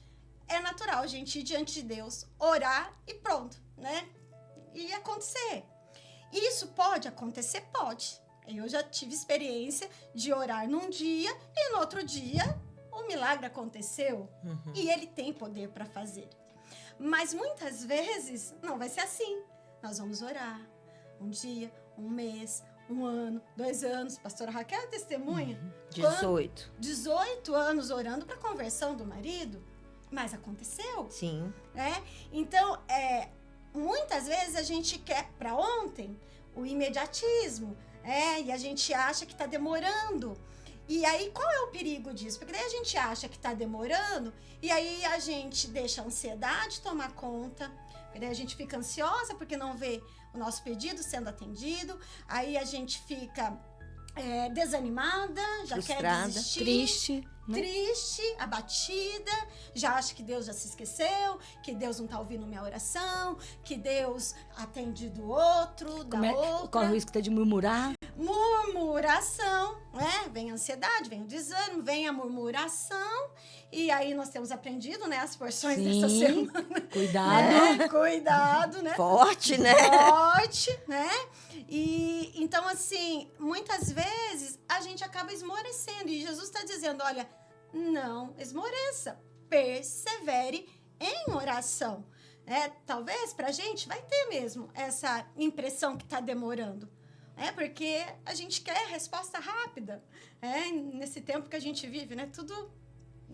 é natural a gente ir diante de Deus, orar e pronto, né? E acontecer. Isso pode acontecer? Pode. Eu já tive experiência de orar num dia e no outro dia o milagre aconteceu. E ele tem poder para fazer. Mas muitas vezes não vai ser assim. Nós vamos orar um dia, um mês, um ano, 2 anos. Pastora Raquel é testemunha. 18. 18 anos orando para a conversão do marido. Mas aconteceu. Sim. Né? Então, muitas vezes a gente quer para ontem o imediatismo. E a gente acha que está demorando. E aí, qual é o perigo disso? Porque daí a gente acha que está demorando e aí a gente deixa a ansiedade tomar conta. Porque daí a gente fica ansiosa porque não vê o nosso pedido sendo atendido. Aí a gente fica desanimada, já frustrada, quer desistir. Triste. Né? Triste, abatida, já acha que Deus já se esqueceu, que Deus não está ouvindo minha oração, que Deus atende do outro, da outra. Corre o risco até de murmurar. Murmuração, né? Vem a ansiedade, vem o desânimo, vem a murmuração. E aí nós temos aprendido, né? As porções dessa semana. Cuidado. Cuidado, né? Forte, né? Forte, né? E então, assim, muitas vezes a gente acaba esmorecendo. E Jesus está dizendo, olha, não esmoreça, persevere em oração. Talvez pra gente vai ter mesmo essa impressão que está demorando. Porque a gente quer resposta rápida. Nesse tempo que a gente vive, né? Tudo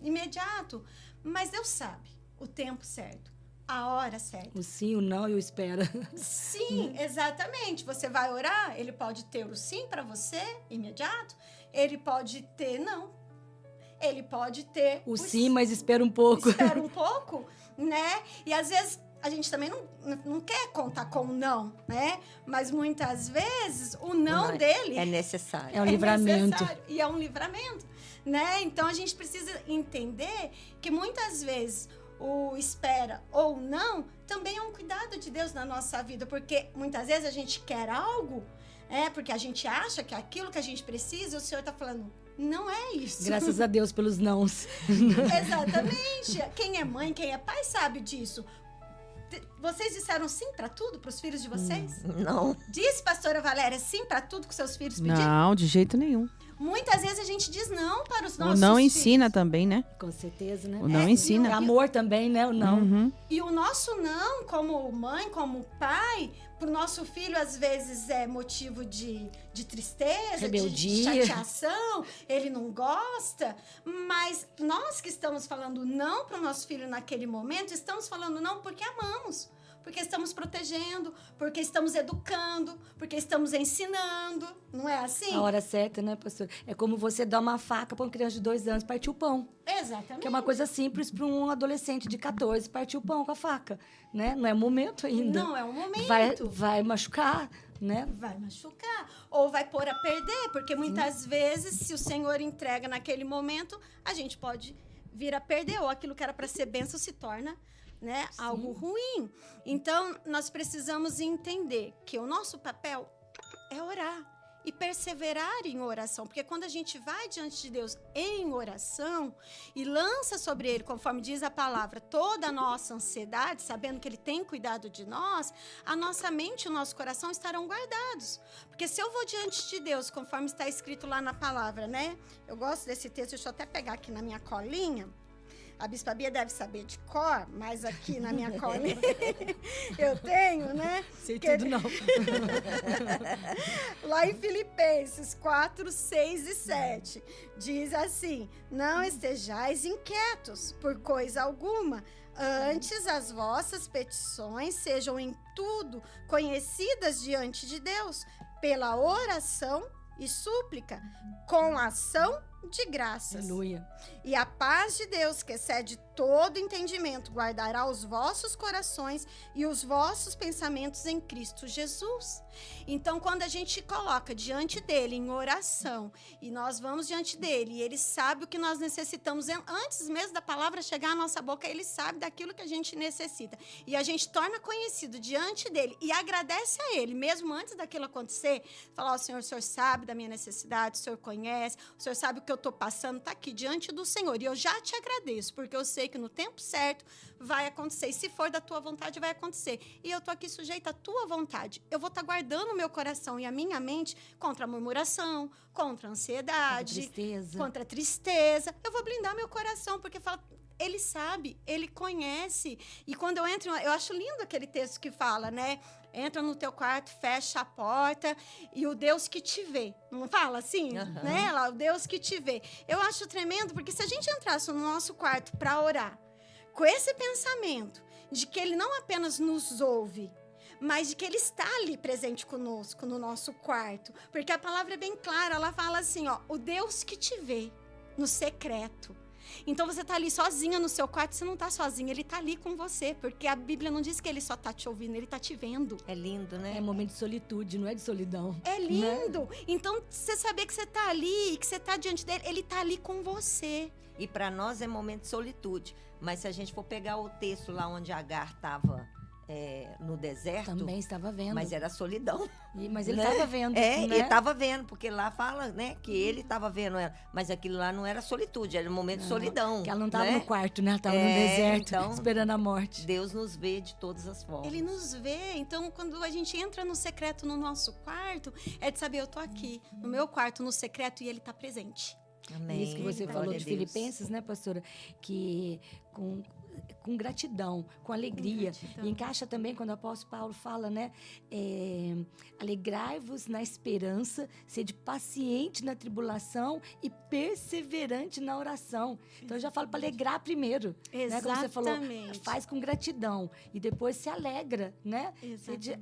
imediato. Mas Deus sabe o tempo certo. A hora certa. O sim, o não e o espera. Sim, exatamente. Você vai orar, ele pode ter o sim para você, imediato. Ele pode ter não. Ele pode ter o sim, mas espera um pouco. Espera um pouco, né? E às vezes a gente também não quer contar com o não, né? Mas muitas vezes o não dele é necessário. É um livramento. E é um livramento, né? Então a gente precisa entender que muitas vezes o espera ou não também é um cuidado de Deus na nossa vida, porque muitas vezes a gente quer algo, porque a gente acha que é aquilo que a gente precisa, e o Senhor está falando, não é isso. Graças a Deus pelos nãos. Exatamente. Quem é mãe, quem é pai sabe disso. Vocês disseram sim para tudo para os filhos de vocês? Não. Disse, pastora Valéria, sim para tudo que seus filhos pediram? Não, de jeito nenhum. Muitas vezes a gente diz não para os O nossos não filhos. ensina também, né? Com certeza, né? O não ensina. O amor também, né? O não. Uhum. E o nosso não, como mãe, como pai, para o nosso filho, às vezes é motivo de tristeza, de Rebeldia. chateação, ele não gosta, mas nós que estamos falando não para o nosso filho naquele momento, estamos falando não porque amamos, porque estamos protegendo, porque estamos educando, porque estamos ensinando, não é assim? A hora certa, né, pastor? É como você dar uma faca para uma criança de 2 anos partir o pão. Exatamente. Que é uma coisa simples para um adolescente de 14 partir o pão com a faca, né? Não é momento ainda. Não é um momento. Vai machucar, né? Vai machucar ou vai pôr a perder, porque muitas vezes, se o Senhor entrega naquele momento, a gente pode vir a perder, ou aquilo que era para ser bênção se torna, né, algo ruim. Então, nós precisamos entender que o nosso papel é orar e perseverar em oração, porque quando a gente vai diante de Deus em oração e lança sobre Ele, conforme diz a palavra, toda a nossa ansiedade, sabendo que Ele tem cuidado de nós, a nossa mente e o nosso coração estarão guardados. Porque se eu vou diante de Deus, conforme está escrito lá na palavra, né? Eu gosto desse texto, deixa eu até pegar aqui na minha colinha. A Bispa Bia deve saber de cor, mas aqui na minha colinha eu tenho, né? Sei tudo não. Lá em Filipenses 4, 6 e 7, diz assim: não estejais inquietos por coisa alguma, antes as vossas petições sejam em tudo conhecidas diante de Deus, pela oração e súplica, com ação de graças. Aleluia. E a paz de Deus, que excede todo entendimento, guardará os vossos corações e os vossos pensamentos em Cristo Jesus. Então, quando a gente coloca diante dele em oração, e nós vamos diante dele, e ele sabe o que nós necessitamos, antes mesmo da palavra chegar à nossa boca, ele sabe daquilo que a gente necessita. E a gente torna conhecido diante dele e agradece a ele, mesmo antes daquilo acontecer, falar: ó, Senhor, o Senhor sabe da minha necessidade, o Senhor conhece, o Senhor sabe o que eu estou passando, está aqui diante do Senhor. E eu já te agradeço, porque eu sei que no tempo certo vai acontecer. E se for da tua vontade, vai acontecer. E eu estou aqui sujeita à tua vontade. Eu vou estar guardando o meu coração e a minha mente contra a murmuração, contra a ansiedade, contra a tristeza. Eu vou blindar meu coração, porque fala... Ele sabe, ele conhece. E quando eu entro, eu acho lindo aquele texto que fala, né? Entra no teu quarto, fecha a porta e o Deus que te vê. Não fala assim? Uhum. Né? Lá, o Deus que te vê. Eu acho tremendo, porque se a gente entrasse no nosso quarto para orar, com esse pensamento de que ele não apenas nos ouve, mas de que ele está ali presente conosco no nosso quarto. Porque a palavra é bem clara, ela fala assim, ó, o Deus que te vê no secreto. Então você tá ali sozinha no seu quarto, você não tá sozinha, ele tá ali com você, porque a Bíblia não diz que ele só tá te ouvindo, ele tá te vendo. É lindo, né? É momento de solitude, não é de solidão. É lindo. Né? Então, você saber que você tá ali, que você tá diante dele, ele tá ali com você. E para nós é momento de solitude. Mas se a gente for pegar o texto lá onde Agar estava no deserto... Também estava vendo. Mas era solidão. Mas ele né? estava vendo. É, né? ele estava vendo, porque lá fala, né, que ele estava vendo ela. Mas aquilo lá não era solitude, era um momento de solidão. Porque ela não estava né? no quarto, né? Ela estava no deserto, então, esperando a morte. Deus nos vê de todas as formas. Ele nos vê. Então, quando a gente entra no secreto no nosso quarto, é de saber, eu tô aqui, no meu quarto, no secreto, e ele tá presente. Amém. Isso que você Glória falou a de Deus. Filipenses, né, pastora? Que com gratidão, com alegria. E encaixa também quando o apóstolo Paulo fala, né? Alegrai-vos na esperança, sede paciente na tribulação e perseverante na oração. Então, eu já falo para alegrar primeiro. Né? Como você falou, faz com gratidão. E depois se alegra, né? Sede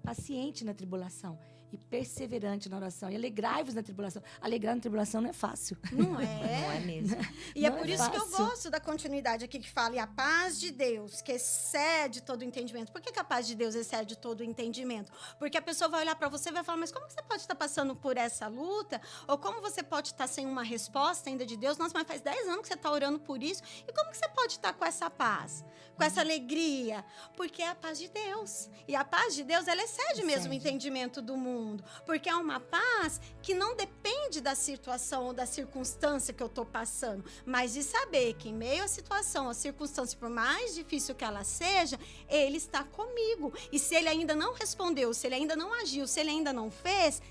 paciente na tribulação. E perseverante na oração. E alegrai-vos na tribulação. Alegrar na tribulação não é fácil. Não é? Não é mesmo. E é por isso que eu gosto da continuidade aqui que fala, e a paz de Deus, que excede todo o entendimento. Por que a paz de Deus excede todo o entendimento? Porque a pessoa vai olhar para você e vai falar, mas como que você pode estar passando por essa luta? Ou como você pode estar sem uma resposta ainda de Deus? Nossa, mas faz 10 anos que você está orando por isso. E como que você pode estar com essa paz? Com essa alegria? Porque é a paz de Deus. E a paz de Deus, ela excede mesmo o entendimento do mundo. Porque é uma paz que não depende da situação ou da circunstância que eu estou passando, mas de saber que em meio à situação, à circunstância, por mais difícil que ela seja, ele está comigo. E se ele ainda não respondeu, se ele ainda não agiu, se ele ainda não fez,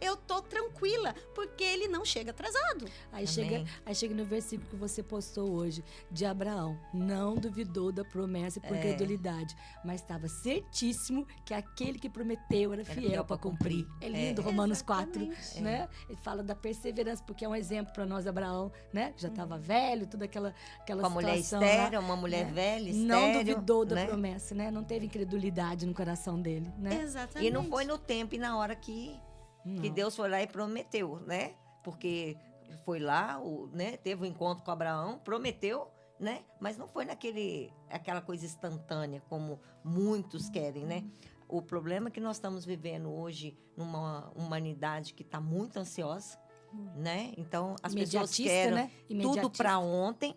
eu tô tranquila, porque ele não chega atrasado. Aí Amém. chega no versículo que você postou hoje, de Abraão. Não duvidou da promessa por credulidade, mas estava certíssimo que aquele que prometeu era fiel para cumprir. É lindo, Romanos 4, Exatamente. né? Ele fala da perseverança, porque é um exemplo para nós, Abraão, né? Já estava velho, toda aquela Com a mulher situação lá, estéril, uma mulher né? velha, estéril. Não duvidou da né? promessa, né? Não teve incredulidade no coração dele, né? Exatamente. E não foi no tempo e na hora que Não. Deus foi lá e prometeu, né? Porque foi lá, né? Teve um encontro com Abraão, prometeu, né? Mas não foi aquela coisa instantânea, como muitos querem, né? O problema é que nós estamos vivendo hoje numa humanidade que está muito ansiosa, né? Então, as pessoas Imediatista, querem né? tudo Imediatista. para ontem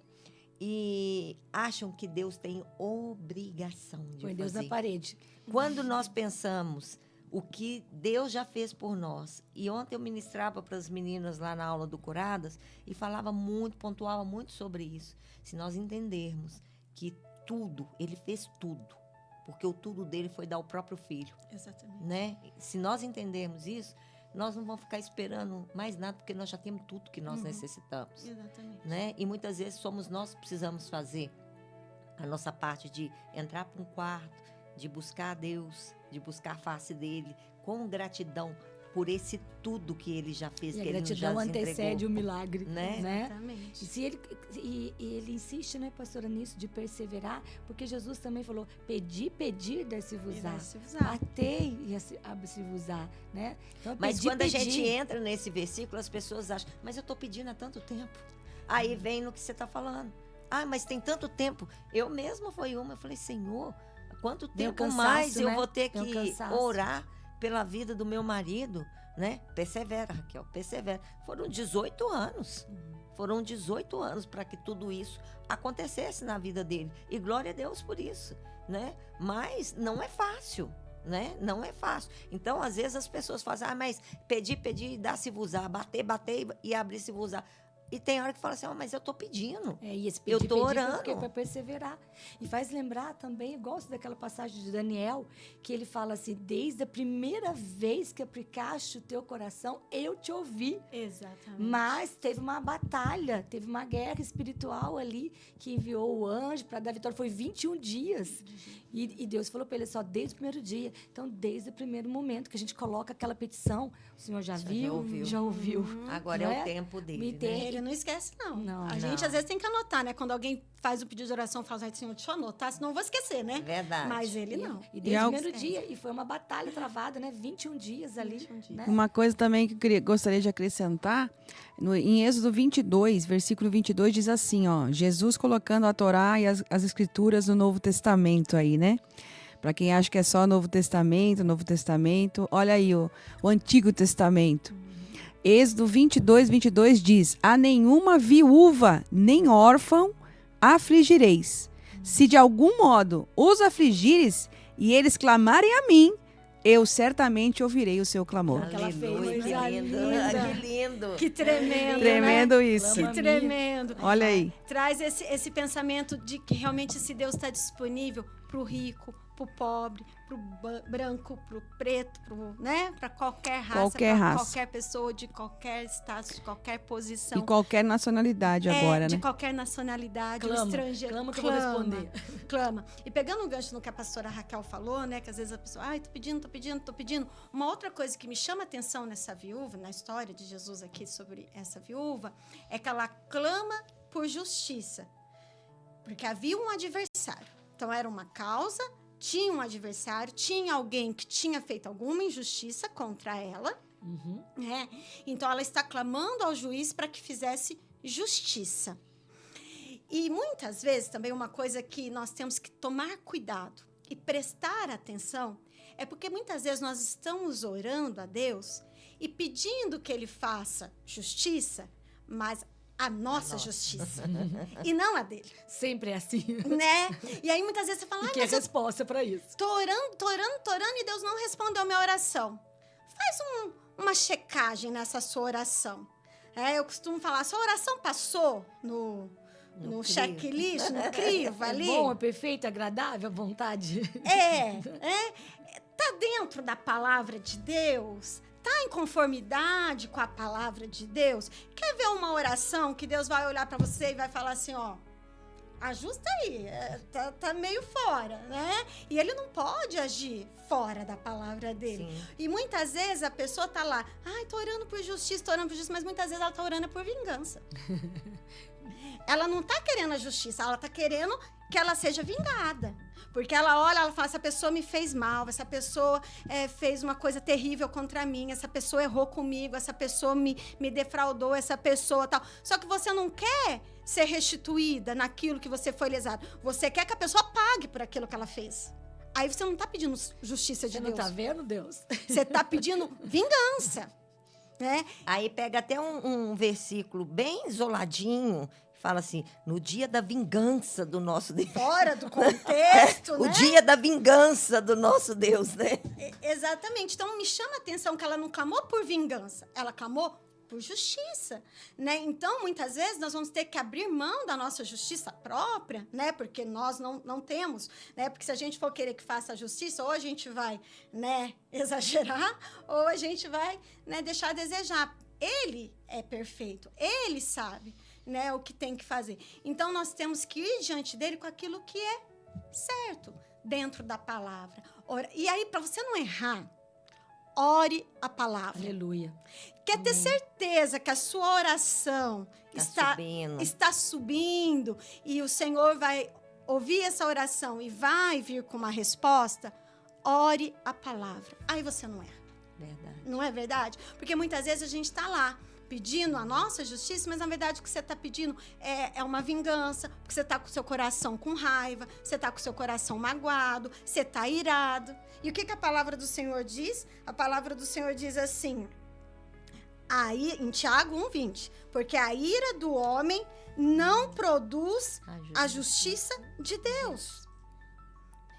e acham que Deus tem obrigação de Põe Deus na fazer. parede. Quando nós pensamos o que Deus já fez por nós, e ontem eu ministrava para as meninas lá na aula do Curadas e falava muito, pontuava muito sobre isso. Se nós entendermos que tudo, ele fez tudo, porque o tudo dele foi dar o próprio filho, Exatamente. né? Se nós entendermos isso, nós não vamos ficar esperando mais nada, porque nós já temos tudo que nós necessitamos. Exatamente. Né? E muitas vezes somos nós que precisamos fazer a nossa parte de entrar para um quarto, de buscar a Deus, de buscar a face dele, com gratidão por esse tudo que ele já fez, E a que ele já gratidão nos antecede entregou. o milagre, Né? né? Exatamente. E, se ele, e ele insiste, né, pastora, nisso, de perseverar, porque Jesus também falou, pedir, dar-se-vos-á. E dar-se-vos-á. Batei e abre-se-vos-á, né? Então, Mas pedir, quando a gente pedir. entra nesse versículo, as pessoas acham, mas eu estou pedindo há tanto tempo. Aí vem no que você está falando. Ah, mas tem tanto tempo. Eu mesma foi uma, eu falei, Senhor, quanto Tem o tempo cansaço, mais eu né? vou ter Tem o que cansaço. orar pela vida do meu marido, né? Persevera, Raquel, persevera. Foram 18 anos. Foram 18 anos para que tudo isso acontecesse na vida dele. E glória a Deus por isso, né? Mas não é fácil, né? Não é fácil. Então, às vezes as pessoas fazem, mas pedir e dá-se-vos-á, bater e abrir-se-vos-á. E tem hora que fala assim, mas eu tô pedindo. E esse Eu pedir, tô pedir, orando. porque é para perseverar. E faz lembrar também, eu gosto daquela passagem de Daniel, que ele fala assim, desde a primeira vez que aplicaste o teu coração, eu te ouvi. Exatamente. Mas teve uma batalha, teve uma guerra espiritual ali, que enviou o anjo para dar vitória. Foi 21 dias. E Deus falou para ele só desde o primeiro dia. Então, desde o primeiro momento que a gente coloca aquela petição, o Senhor já viu, já ouviu. Agora Não é o tempo dele, Me né? tem- Ele não esquece, não. Não, A gente, às vezes, tem que anotar, né? Quando alguém faz o pedido de oração, fala, ai, Senhor, deixa eu anotar, senão eu vou esquecer, né? Verdade. Mas ele não. E desde o algo- primeiro dia. E foi uma batalha travada, né? 21 dias ali. 21 dias. Né? Uma coisa também que eu gostaria de acrescentar, em Êxodo 22, versículo 22, diz assim, ó, Jesus colocando a Torá e as Escrituras no Novo Testamento aí, né? Para quem acha que é só Novo Testamento, olha aí o Antigo Testamento. Êxodo 22, 22 diz, a nenhuma viúva nem órfão afligireis. Se de algum modo os afligires e eles clamarem a mim, eu certamente ouvirei o seu clamor. Aquela Aleluia, que coisa lindo. linda. Ah, que lindo. Que tremendo, Tremendo né? isso. Que tremendo. Olha aí. Traz esse pensamento de que realmente esse Deus está disponível para o rico, para o pobre, para o branco, para o preto, né? Para qualquer raça, Qualquer pra raça. qualquer pessoa, de qualquer status, de qualquer posição. E qualquer nacionalidade agora, de né? qualquer nacionalidade, Clama, o estrangeiro. clama que eu vou responder. Clama. E pegando o gancho no que a pastora Raquel falou, né? Que às vezes a pessoa, ai, tô pedindo. Uma outra coisa que me chama a atenção nessa viúva, na história de Jesus aqui sobre essa viúva, é que ela clama por justiça. Porque havia um adversário. Então era uma causa, tinha um adversário, tinha alguém que tinha feito alguma injustiça contra ela. Né? Então ela está clamando ao juiz para que fizesse justiça. E muitas vezes também uma coisa que nós temos que tomar cuidado e prestar atenção é porque muitas vezes nós estamos orando a Deus e pedindo que Ele faça justiça, mas a nossa justiça e não a dele, Sempre é assim. né? E aí muitas vezes você fala, E ai, que é mas eu resposta para isso. tô orando e Deus não respondeu a minha oração. Faz uma checagem nessa sua oração. Eu costumo falar, sua oração passou no crivo. checklist, no crivo É ali? bom, é perfeito, é agradável, à vontade. Tá dentro da palavra de Deus? tá em conformidade com a palavra de Deus? Quer ver uma oração que Deus vai olhar para você e vai falar assim, ó, ajusta aí, tá meio fora, né? E ele não pode agir fora da palavra dele. Sim. E muitas vezes a pessoa tá lá, ai, tô orando por justiça, mas muitas vezes ela tá orando por vingança. Ela não tá querendo a justiça, ela tá querendo que ela seja vingada. Porque ela olha, ela fala, essa pessoa me fez mal, essa pessoa fez uma coisa terrível contra mim, essa pessoa errou comigo, essa pessoa me defraudou, essa pessoa tal. Só que você não quer ser restituída naquilo que você foi lesado. Você quer que a pessoa pague por aquilo que ela fez. Aí você não tá pedindo justiça de Você Deus. não tá vendo, Deus? Você tá pedindo vingança, né? Aí pega até um versículo bem isoladinho, fala assim, no dia da vingança do nosso Deus. Fora do contexto, O né? dia da vingança do nosso Deus, né? Exatamente. Então, me chama a atenção que ela não clamou por vingança. Ela clamou por justiça, né? Então, muitas vezes, nós vamos ter que abrir mão da nossa justiça própria, né? Porque nós não temos, né? Porque se a gente for querer que faça a justiça, ou a gente vai, né, exagerar, ou a gente vai, né, deixar a desejar. Ele é perfeito. Ele sabe, né, o que tem que fazer. Então, nós temos que ir diante dele com aquilo que é certo, dentro da palavra. E aí, para você não errar, ore a palavra. Aleluia. Quer ter certeza que a sua oração está subindo e o Senhor vai ouvir essa oração e vai vir com uma resposta? Ore a palavra. Aí você não erra. Verdade. Não é verdade? Porque muitas vezes a gente está lá pedindo a nossa justiça, mas na verdade o que você está pedindo é uma vingança, porque você está com o seu coração com raiva, você está com o seu coração magoado, você está irado. E o que a palavra do Senhor diz? A palavra do Senhor diz assim, aí, em Tiago 1:20, porque a ira do homem não produz a justiça de Deus.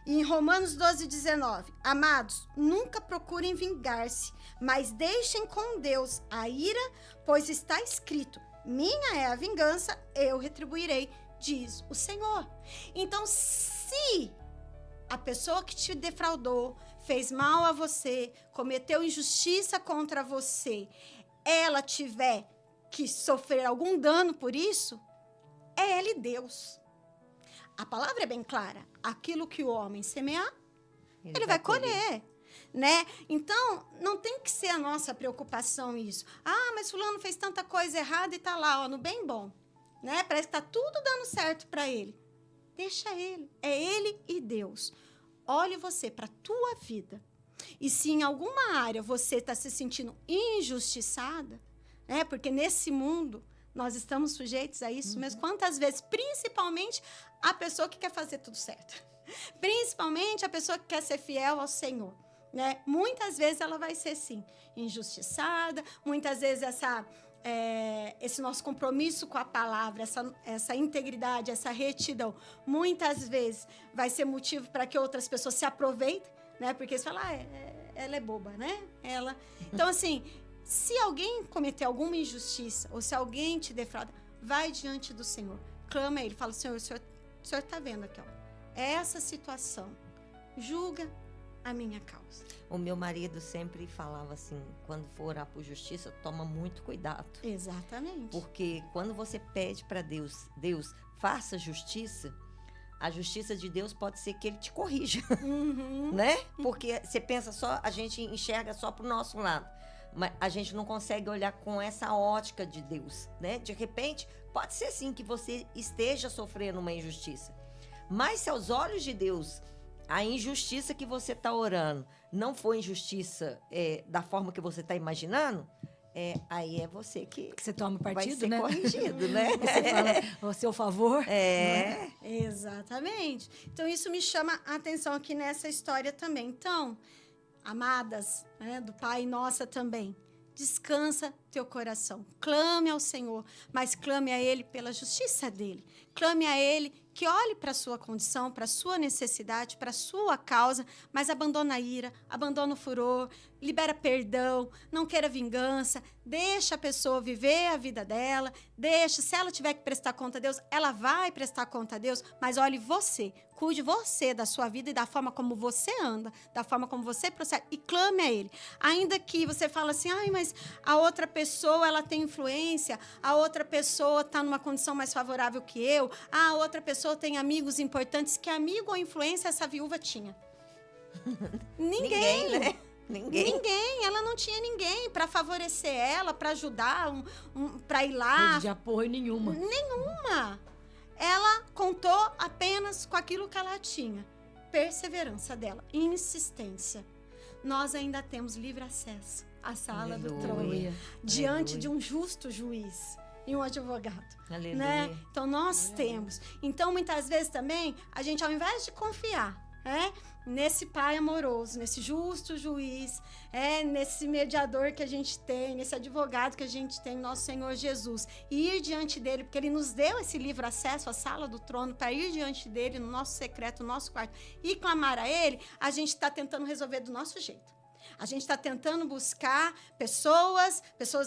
E em Romanos 12:19, amados, nunca procurem vingar-se, mas deixem com Deus a ira, pois está escrito, minha é a vingança, eu retribuirei, diz o Senhor. Então, se a pessoa que te defraudou, fez mal a você, cometeu injustiça contra você, ela tiver que sofrer algum dano por isso, é ela e Deus. A palavra é bem clara. Aquilo que o homem semear, ele vai colher, né? Então, não tem que ser a nossa preocupação isso. Ah, mas fulano fez tanta coisa errada e tá lá, ó, no bem bom, né? Parece que tá tudo dando certo para ele. Deixa ele. É ele e Deus. Olhe você para a tua vida. E se em alguma área você está se sentindo injustiçada, né? Porque nesse mundo nós estamos sujeitos a isso mesmo. Quantas vezes, principalmente a pessoa que quer fazer tudo certo. Principalmente a pessoa que quer ser fiel ao Senhor, né? Muitas vezes ela vai ser, sim, injustiçada. Muitas vezes esse nosso compromisso com a palavra, essa integridade, essa retidão, muitas vezes vai ser motivo para que outras pessoas se aproveitem, né? Porque você fala, ela é boba, né? Então, assim, se alguém cometer alguma injustiça ou se alguém te defrauda, vai diante do Senhor, clama a Ele, fala, Senhor, o Senhor está vendo aqui, ó, essa situação, julga a minha causa. O meu marido sempre falava assim, quando for orar por justiça, toma muito cuidado. Exatamente. Porque quando você pede para Deus, faça justiça, a justiça de Deus pode ser que Ele te corrija, né? Porque você pensa só, a gente enxerga só pro nosso lado, mas a gente não consegue olhar com essa ótica de Deus, né? De repente, pode ser sim que você esteja sofrendo uma injustiça, mas se aos olhos de Deus a injustiça que você está orando não for injustiça da forma que você está imaginando, aí é você que Você toma partido, vai ser né? corrigido, né? Você fala ao seu favor. Exatamente. Então, isso me chama a atenção aqui nessa história também. Então, amadas, né, do Pai Nossa também, descansa teu coração. Clame ao Senhor, mas clame a Ele pela justiça dEle. Clame a Ele que olhe para a sua condição, para a sua necessidade, para a sua causa, mas abandona a ira, abandona o furor, libera perdão, não queira vingança, deixa a pessoa viver a vida dela, deixa, se ela tiver que prestar conta a Deus, ela vai prestar conta a Deus, mas olhe você, cuide você da sua vida e da forma como você anda, da forma como você procede, e clame a Ele. Ainda que você fale assim, ai, mas a outra pessoa, ela tem influência, a outra pessoa está numa condição mais favorável que eu, a outra pessoa tem amigos importantes, que amigo ou influência essa viúva tinha? Ninguém, né? Ninguém, ela não tinha ninguém para favorecer ela, para ajudar, para ir lá. Rede de apoio nenhuma. Nenhuma. Ela contou apenas com aquilo que ela tinha. Perseverança dela, insistência. Nós ainda temos livre acesso à sala do trono, Aleluia. diante de um justo juiz e um advogado. Aleluia. Né? Então, nós temos. Então, muitas vezes também, a gente, ao invés de confiar nesse pai amoroso, nesse justo juiz, nesse mediador que a gente tem, nesse advogado que a gente tem, nosso Senhor Jesus, e ir diante dele, porque ele nos deu esse livre acesso à sala do trono, para ir diante dele, no nosso secreto, no nosso quarto, e clamar a ele, a gente está tentando resolver do nosso jeito. A gente está tentando buscar pessoas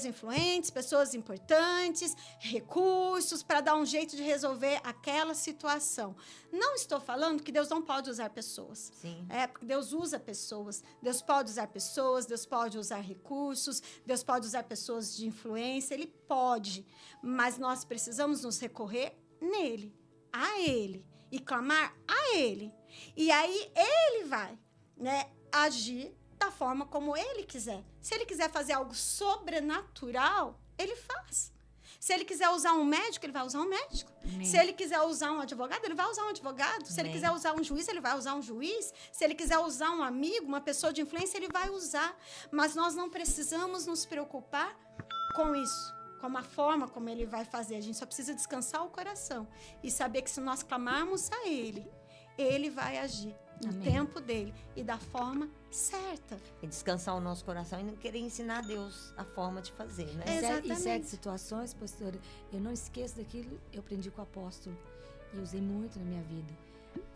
influentes, pessoas importantes, recursos para dar um jeito de resolver aquela situação. Não estou falando que Deus não pode usar pessoas. Sim. Porque Deus usa pessoas. Deus pode usar pessoas, Deus pode usar recursos, Deus pode usar pessoas de influência, Ele pode. Mas nós precisamos nos recorrer nele, a Ele, e clamar a Ele. E aí Ele vai, agir da forma como Ele quiser. Se Ele quiser fazer algo sobrenatural, Ele faz. Se Ele quiser usar um médico, Ele vai usar um médico. Amém. Se Ele quiser usar um advogado, Ele vai usar um advogado. Se Ele Amém. quiser usar um juiz, Ele vai usar um juiz. Se Ele quiser usar um amigo, uma pessoa de influência, Ele vai usar. Mas nós não precisamos nos preocupar com isso, com a forma como Ele vai fazer. A gente só precisa descansar o coração e saber que se nós clamarmos a Ele, Ele vai agir no Amém. tempo dele e da forma certa. E descansar o nosso coração e não querer ensinar a Deus a forma de fazer, né? Exatamente. Em certas situações, pastora, eu não esqueço daquilo que eu aprendi com o apóstolo e usei muito na minha vida.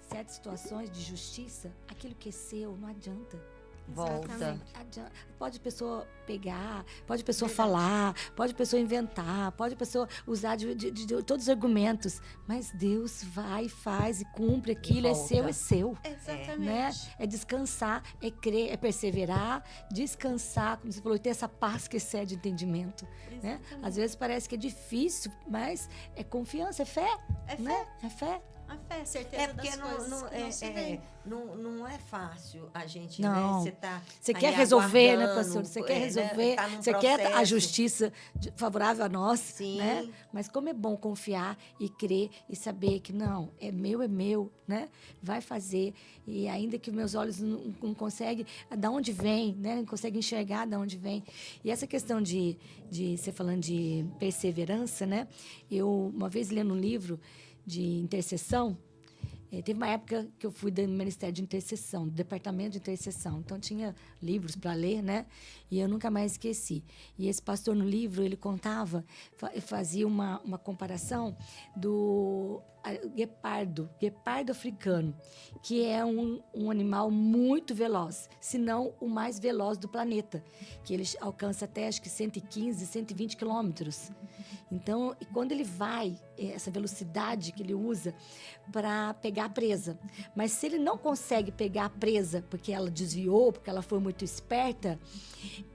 Certas situações de justiça, aquilo que é seu, não adianta. Volta. Exatamente. Pode a pessoa pegar, pode a pessoa falar, pode a pessoa inventar, pode a pessoa usar de todos os argumentos, mas Deus vai, faz e cumpre aquilo, é volta. seu. Exatamente. Né? É descansar, é crer, é perseverar, descansar, como você falou, ter essa paz que excede entendimento. Né? Exatamente. Às vezes parece que é difícil, mas é confiança, é fé. É né? É fé. A fé, a certeza Porque das coisas que não se veem. não é fácil a gente, Não. né? Você aí quer resolver, né, aguardando, pastor? Você quer resolver, tá num você quer a processo. justiça favorável a nós, Sim. né? Mas como é bom confiar e crer e saber que não, é meu, né? Vai fazer. E ainda que meus olhos não conseguem, da onde vem, né? Não conseguem enxergar da onde vem. E essa questão de você falando de perseverança, né? Eu, uma vez lendo um livro de intercessão, teve uma época que eu fui do Ministério de Intercessão, do Departamento de Intercessão. Então, tinha livros para ler, né? E eu nunca mais esqueci. E esse pastor, no livro, ele contava, fazia uma comparação do guepardo africano, que é um animal muito veloz, se não o mais veloz do planeta, que ele alcança até, acho que 115, 120 quilômetros. Então, e quando ele vai, essa velocidade que ele usa para pegar a presa. Mas se ele não consegue pegar a presa porque ela desviou, porque ela foi muito esperta,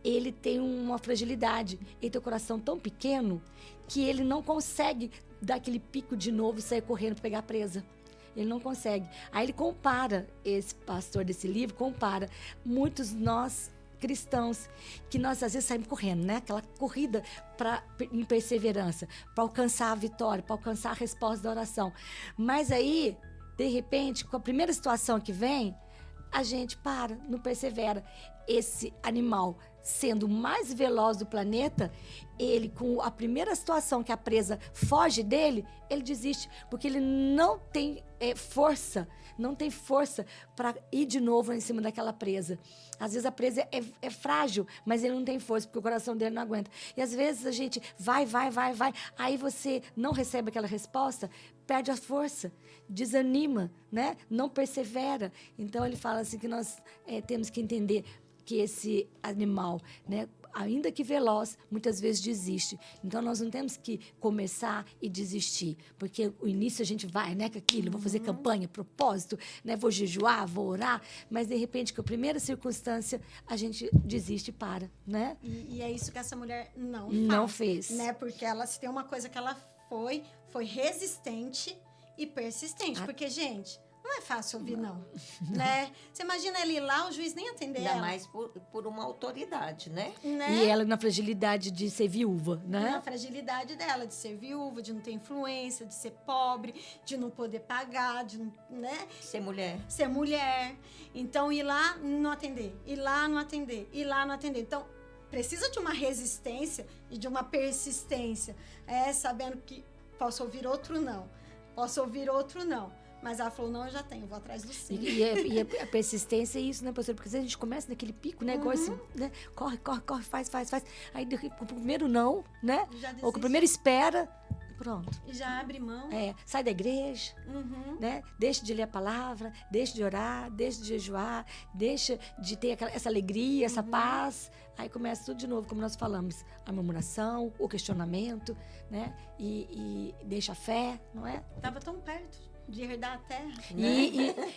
ele tem uma fragilidade. Ele tem o coração tão pequeno que ele não consegue dar aquele pico de novo e sair correndo para pegar a presa. Ele não consegue. Aí ele compara, esse pastor desse livro, compara muitos nós cristãos, que nós às vezes saímos correndo, né? Aquela corrida em perseverança, para alcançar a vitória, para alcançar a resposta da oração. Mas aí, de repente, com a primeira situação que vem, a gente para, não persevera. Esse animal, sendo o mais veloz do planeta, ele, com a primeira situação que a presa foge dele, ele desiste, porque ele não tem força para ir de novo em cima daquela presa. Às vezes a presa é frágil, mas ele não tem força, porque o coração dele não aguenta. E às vezes a gente vai, aí você não recebe aquela resposta, perde a força, desanima, né? Não persevera. Então, ele fala assim que nós temos que entender que esse animal, né, ainda que veloz, muitas vezes desiste. Então, nós não temos que começar e desistir, porque o início a gente vai, né, com aquilo, vou fazer campanha, propósito, né, vou jejuar, vou orar, mas, de repente, com a primeira circunstância, a gente desiste e para, né? E é isso que essa mulher Não fez. né? Porque ela, se tem uma coisa que ela foi resistente e persistente. Porque, gente, não é fácil ouvir não, né? Você imagina ele ir lá, o juiz nem atender Ainda ela. mais por uma autoridade, né? Né? E ela na fragilidade de ser viúva, né? Na fragilidade dela, de ser viúva, de não ter influência, de ser pobre, de não poder pagar, de não, né? Ser mulher. Ser mulher. Então, ir lá, não atender. Ir lá, não atender. Ir lá, não atender. Então, precisa de uma resistência e de uma persistência. Sabendo que posso ouvir outro não. Posso ouvir outro não. Mas ela falou, não, eu já tenho, eu vou atrás do sim. E a persistência é isso, né, pastor? Porque às vezes a gente começa naquele pico, né? Igual assim, né? Corre, faz. Aí com o primeiro não, né? Já Ou com o desiste. primeiro espera, pronto. E já abre mão. Sai da igreja, né? Deixa de ler a palavra, deixa de orar, deixa de jejuar, deixa de ter essa alegria, essa paz. Aí começa tudo de novo, como nós falamos, a murmuração, o questionamento, né? E deixa a fé, não é? Tava tão perto de herdar a terra. E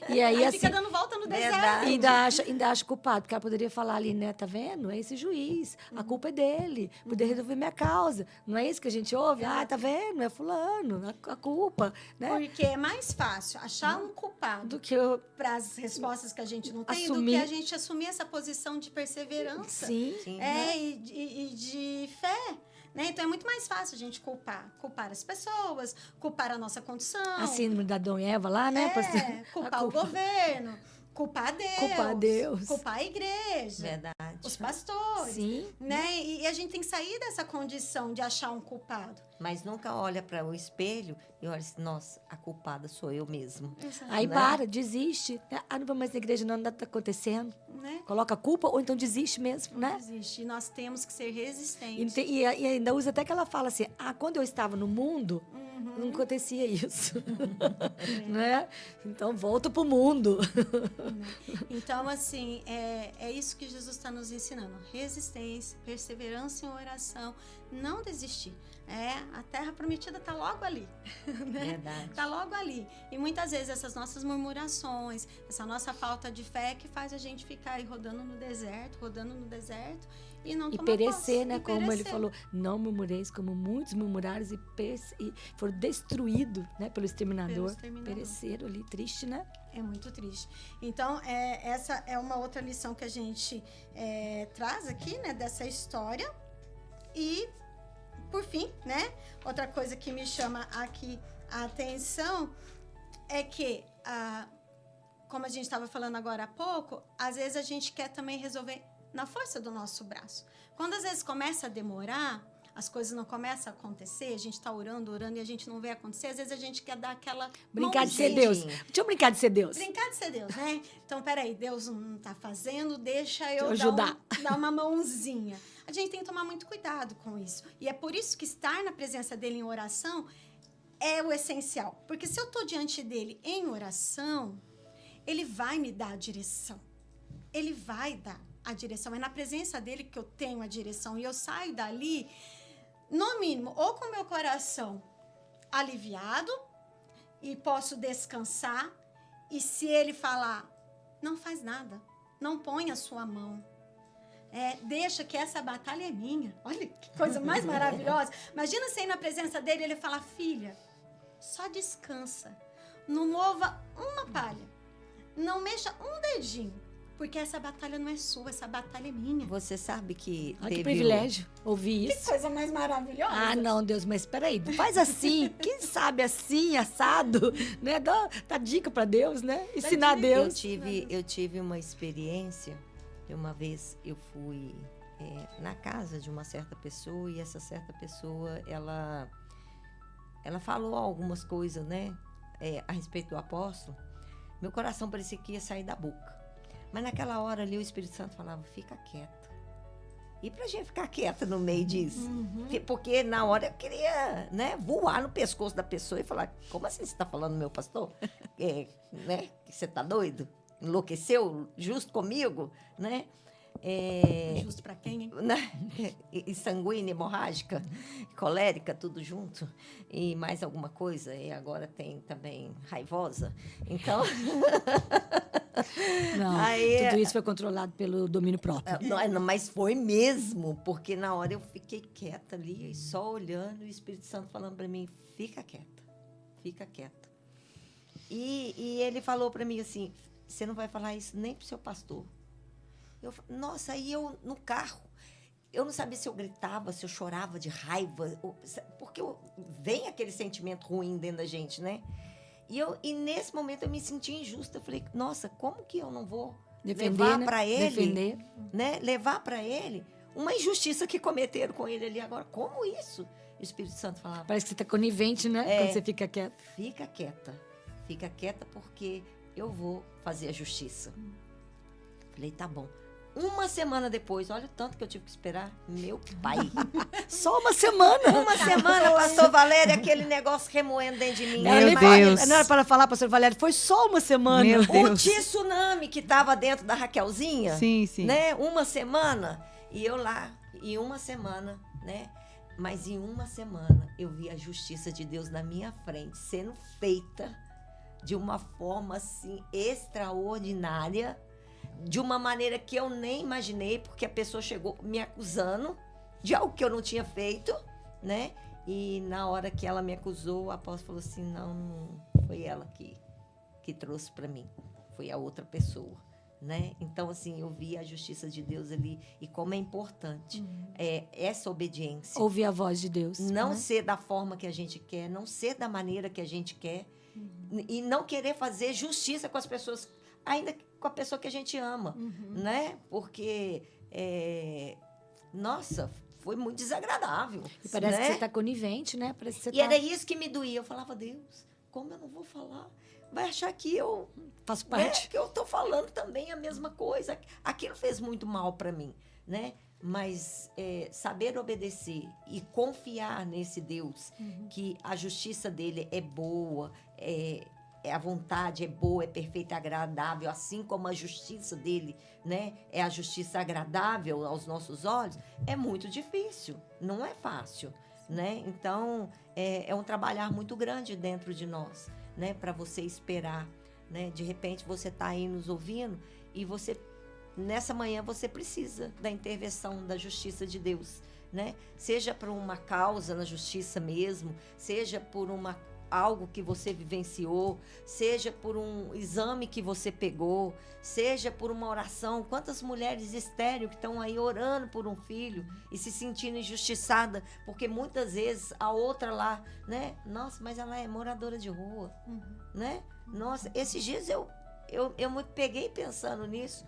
aí, Aí assim, fica dando volta no deserto. Verdade. e ainda acha culpado, porque ela poderia falar ali, né? Tá vendo? É esse juiz. A culpa é dele. Poder resolver minha causa. Não é isso que a gente ouve? Ah, tá vendo? É fulano. A culpa, né? Porque é mais fácil achar um culpado Do que eu... para as respostas que a gente não tem Assumir. do que a gente assumir essa posição de perseverança. Sim. Sim. E de fé. Né? Então é muito mais fácil a gente culpar as pessoas, culpar a nossa condição. A síndrome da Adão e Eva lá, né? pastor? Culpar A o governo, culpar Deus, culpar a igreja, Verdade. os pastores. Sim. Né? E a gente tem que sair dessa condição de achar um culpado. Mas nunca olha para o espelho e olha assim, nossa, a culpada sou eu mesmo. Aí Né? para, desiste. Ah, não vou mais na igreja, não, nada tá acontecendo. Né? Coloca a culpa ou então desiste mesmo, né? Não existe. E nós temos que ser resistentes. E ainda usa até que ela fala assim, quando eu estava no mundo, não acontecia isso. né? Então, volta pro mundo. Então, assim, é isso que Jesus está nos ensinando. Resistência, perseverança em oração, não desistir. A terra prometida está logo ali. Né? Verdade. Está logo ali. E muitas vezes essas nossas murmurações, essa nossa falta de fé que faz a gente ficar aí rodando no deserto e não E tomar perecer, posse. né? E Como ele perecer. falou, não murmureis como muitos murmuraram e foram destruídos, né? Pelo exterminador. Pereceram ali, triste, né? É muito triste. Então, essa é uma outra lição que a gente traz aqui, né? Dessa história. E, por fim, né? Outra coisa que me chama aqui a atenção é que, como a gente estava falando agora há pouco, às vezes a gente quer também resolver na força do nosso braço. Quando às vezes começa a demorar, as coisas não começam a acontecer, a gente está orando e a gente não vê acontecer, às vezes a gente quer dar aquela Brincar de ser mãozinha. Deus. Deixa eu brincar de ser Deus. Brincar de ser Deus, né? Então, peraí, Deus não está fazendo, deixa eu ajudar. dar uma mãozinha. A gente tem que tomar muito cuidado com isso. E é por isso que estar na presença dele em oração é o essencial. Porque se eu estou diante dele em oração, ele vai me dar a direção. Ele vai dar a direção. É na presença dele que eu tenho a direção. E eu saio dali, no mínimo, ou com meu coração aliviado e posso descansar. E se ele falar, não faz nada, não põe a sua mão. Deixa que essa batalha é minha. Olha que coisa mais maravilhosa. Imagina você ir na presença dele e ele falar, filha, só descansa. Não mova uma palha. Não mexa um dedinho. Porque essa batalha não é sua, essa batalha é minha. Você sabe que Olha teve que privilégio ouvir Que isso. coisa mais maravilhosa. Ah, não, Deus, mas espera aí, faz assim, quem sabe assim, assado, né? Dá dica para Deus, né? Ensinar a Deus. Eu tive uma experiência, uma vez eu fui na casa de uma certa pessoa e essa certa pessoa, ela falou algumas coisas, né? A respeito do apóstolo. Meu coração parecia que ia sair da boca. Mas naquela hora ali o Espírito Santo falava, fica quieta. E pra gente ficar quieta no meio disso. Porque na hora eu queria, né, voar no pescoço da pessoa e falar, como assim você tá falando, meu pastor? Né? Que você tá doido? Enlouqueceu justo comigo? Né? Justo para quem, hein? Né? E sanguínea, hemorrágica, colérica, tudo junto. E mais alguma coisa. E agora tem também raivosa. Então... Não, Aí, tudo isso foi controlado pelo domínio próprio. mas foi mesmo, porque na hora eu fiquei quieta ali, só olhando, e o Espírito Santo falando para mim, fica quieta, fica quieta. E ele falou para mim assim, você não vai falar isso nem pro seu pastor. Nossa, aí eu no carro, eu não sabia se eu gritava, se eu chorava de raiva, porque vem aquele sentimento ruim dentro da gente, né? E nesse momento eu me senti injusta. Eu falei, nossa, como que eu não vou levar para ele, né? Levar para ele uma injustiça que cometeram com ele ali agora? Como isso? O Espírito Santo falava. Parece que você está conivente, né? Quando você fica quieta. Fica quieta porque eu vou fazer a justiça. Falei, tá bom. Uma semana depois, olha o tanto que eu tive que esperar. Meu pai. Só uma semana. Uma semana, pastor Valério, aquele negócio remoendo dentro de mim. Meu Deus. Não era para falar, pastor Valério, foi só uma semana. Meu O Deus. tsunami que estava dentro da Raquelzinha. Sim, sim. Né? Uma semana. E eu lá, em uma semana, né? Mas em uma semana eu vi a justiça de Deus na minha frente, sendo feita de uma forma assim extraordinária, de uma maneira que eu nem imaginei, porque a pessoa chegou me acusando de algo que eu não tinha feito, né? E na hora que ela me acusou, o apóstolo falou assim, não foi ela que trouxe para mim, foi a outra pessoa, né? Então, assim, eu vi a justiça de Deus ali e como é importante essa obediência. Ouvir a voz de Deus. Não né? ser da forma que a gente quer, não ser da maneira que a gente quer e não querer fazer justiça com as pessoas, ainda com a pessoa que a gente ama, né? Porque, nossa, foi muito desagradável. E parece né? que você está conivente, né? Parece que você E era isso que me doía. Eu falava, Deus, como eu não vou falar? Vai achar que eu... Faço parte. que eu tô falando também a mesma coisa. Aquilo fez muito mal para mim, né? Mas saber obedecer e confiar nesse Deus, que a justiça dele é boa, a vontade é boa, é perfeita, é agradável, assim como a justiça dele, né, é a justiça agradável aos nossos olhos, é muito difícil, não é fácil, né? Então, é um trabalhar muito grande dentro de nós, né, para você esperar, né? De repente você está aí nos ouvindo e você, nessa manhã, você precisa da intervenção da justiça de Deus, né? Seja por uma causa na justiça mesmo, seja por algo que você vivenciou, seja por um exame que você pegou, seja por uma oração. Quantas mulheres estéreis que estão aí orando por um filho e se sentindo injustiçada, porque muitas vezes a outra lá, né? Nossa, mas ela é moradora de rua, né? Nossa, esses dias eu me peguei pensando nisso,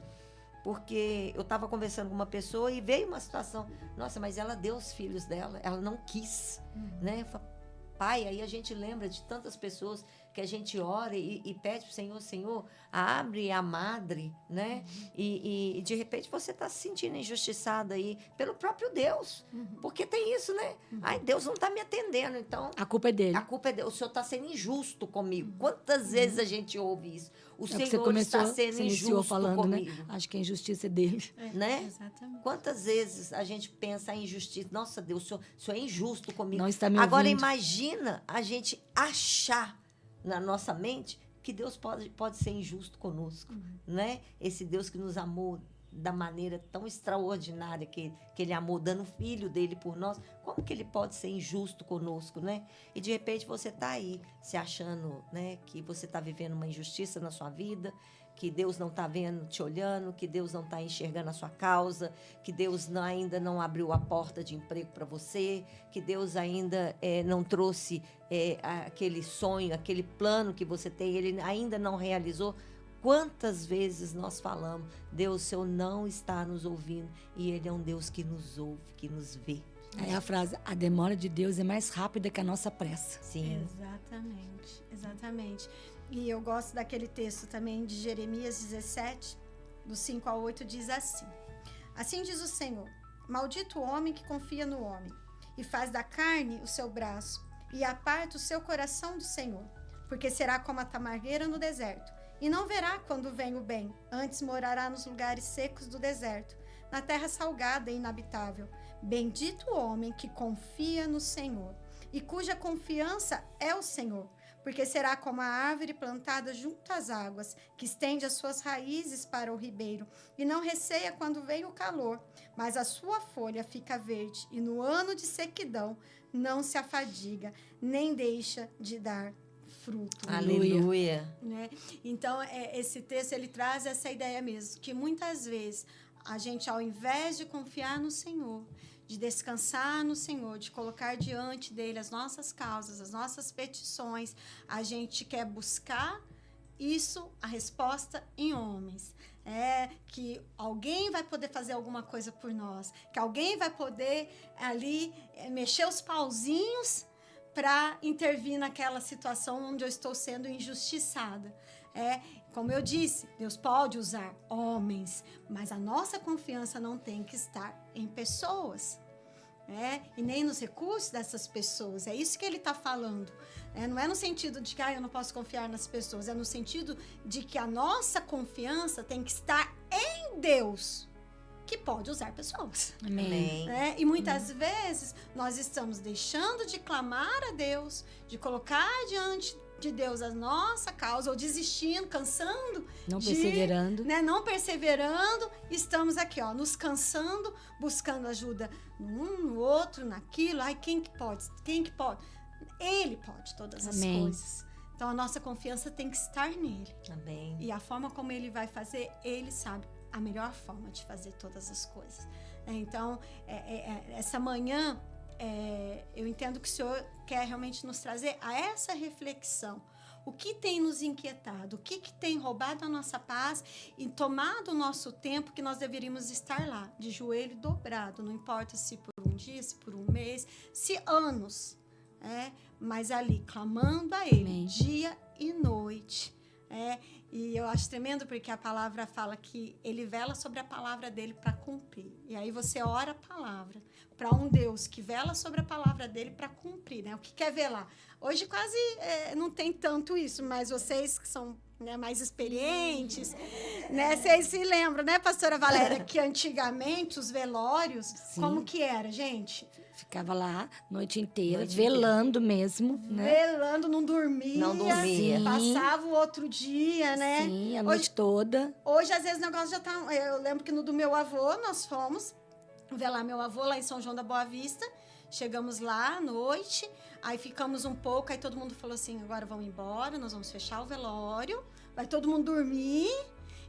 porque eu estava conversando com uma pessoa e veio uma situação, nossa, mas ela deu os filhos dela, ela não quis, né? Eu falei, Pai, aí a gente lembra de tantas pessoas que a gente ora e pede pro Senhor, Senhor, abre a madre, né? E de repente você está se sentindo injustiçada aí pelo próprio Deus. Porque tem isso, né? Ai, Deus não está me atendendo, então... A culpa é dele. A culpa é dele. O Senhor está sendo injusto comigo. Quantas vezes a gente ouve isso? O que você Senhor começou, está sendo você iniciou injusto falando, comigo. né? Acho que a injustiça é dele. Né? Exatamente. Quantas vezes a gente pensa em injustiça? Nossa, Deus, o senhor é injusto comigo. Não está me Agora, ouvindo. imagina a gente achar na nossa mente que Deus pode ser injusto conosco, né? Esse Deus que nos amou da maneira tão extraordinária que Ele amou, dando o Filho dele por nós, como que Ele pode ser injusto conosco, né? E, de repente, você está aí se achando, né, que você está vivendo uma injustiça na sua vida, que Deus não está vendo, te olhando, que Deus não está enxergando a sua causa, que Deus ainda não abriu a porta de emprego para você, que Deus ainda não trouxe aquele sonho, aquele plano que você tem, Ele ainda não realizou. Quantas vezes nós falamos, Deus, o Senhor não está nos ouvindo, e Ele é um Deus que nos ouve, que nos vê. É a frase, a demora de Deus é mais rápida que a nossa pressa. Sim. Exatamente. E eu gosto daquele texto também de Jeremias 17, do 5 ao 8, diz assim: Assim diz o Senhor, Maldito o homem que confia no homem, e faz da carne o seu braço, e aparta o seu coração do Senhor. Porque será como a tamargueira no deserto, e não verá quando vem o bem, antes morará nos lugares secos do deserto, na terra salgada e inabitável. Bendito o homem que confia no Senhor, e cuja confiança é o Senhor, porque será como a árvore plantada junto às águas, que estende as suas raízes para o ribeiro, e não receia quando vem o calor, mas a sua folha fica verde, e no ano de sequidão não se afadiga, nem deixa de dar fruto. Aleluia. Né? Então, esse texto, ele traz essa ideia mesmo, que muitas vezes a gente, ao invés de confiar no Senhor, de descansar no Senhor, de colocar diante dele as nossas causas, as nossas petições, a gente quer buscar isso, a resposta em homens. Que alguém vai poder fazer alguma coisa por nós, que alguém vai poder ali mexer os pauzinhos para intervir naquela situação onde eu estou sendo injustiçada. Como eu disse, Deus pode usar homens, mas a nossa confiança não tem que estar em pessoas, e nem nos recursos dessas pessoas. É isso que ele está falando. Não é no sentido de que eu não posso confiar nas pessoas, é no sentido de que a nossa confiança tem que estar em Deus, que pode usar pessoas. Amém. E muitas vezes nós estamos deixando de clamar a Deus, de colocar diante de Deus a nossa causa, ou desistindo, cansando. Não perseverando. Não perseverando, estamos aqui, nos cansando, buscando ajuda num, no outro, naquilo. Quem que pode? Quem que pode? Ele pode todas as coisas. Então a nossa confiança tem que estar nele. Amém. E a forma como ele vai fazer, ele sabe a melhor forma de fazer todas as coisas. Então, essa manhã, eu entendo que o Senhor quer realmente nos trazer a essa reflexão. O que tem nos inquietado? O que tem roubado a nossa paz e tomado o nosso tempo, que nós deveríamos estar lá, de joelho dobrado, não importa se por um dia, se por um mês, se anos, mas ali, clamando a Ele, Amém. Dia e noite. E eu acho tremendo porque a palavra fala que ele vela sobre a palavra dele para cumprir. E aí você ora a palavra para um Deus que vela sobre a palavra dele para cumprir, né? O que quer velar? Hoje quase não tem tanto isso, mas vocês que são mais experientes, vocês se lembram, né, pastora Valéria, que antigamente os velórios, Sim. como que era, gente? Ficava lá noite inteira, velando mesmo, né? Velando, não dormia. Não dormia. Sim. Passava o outro dia, né? Sim, a noite toda. Hoje, às vezes, o negócio já tá... Eu lembro que no do meu avô, nós fomos velar meu avô lá em São João da Boa Vista. Chegamos lá à noite, aí ficamos um pouco, aí todo mundo falou assim, agora vamos embora, nós vamos fechar o velório, vai todo mundo dormir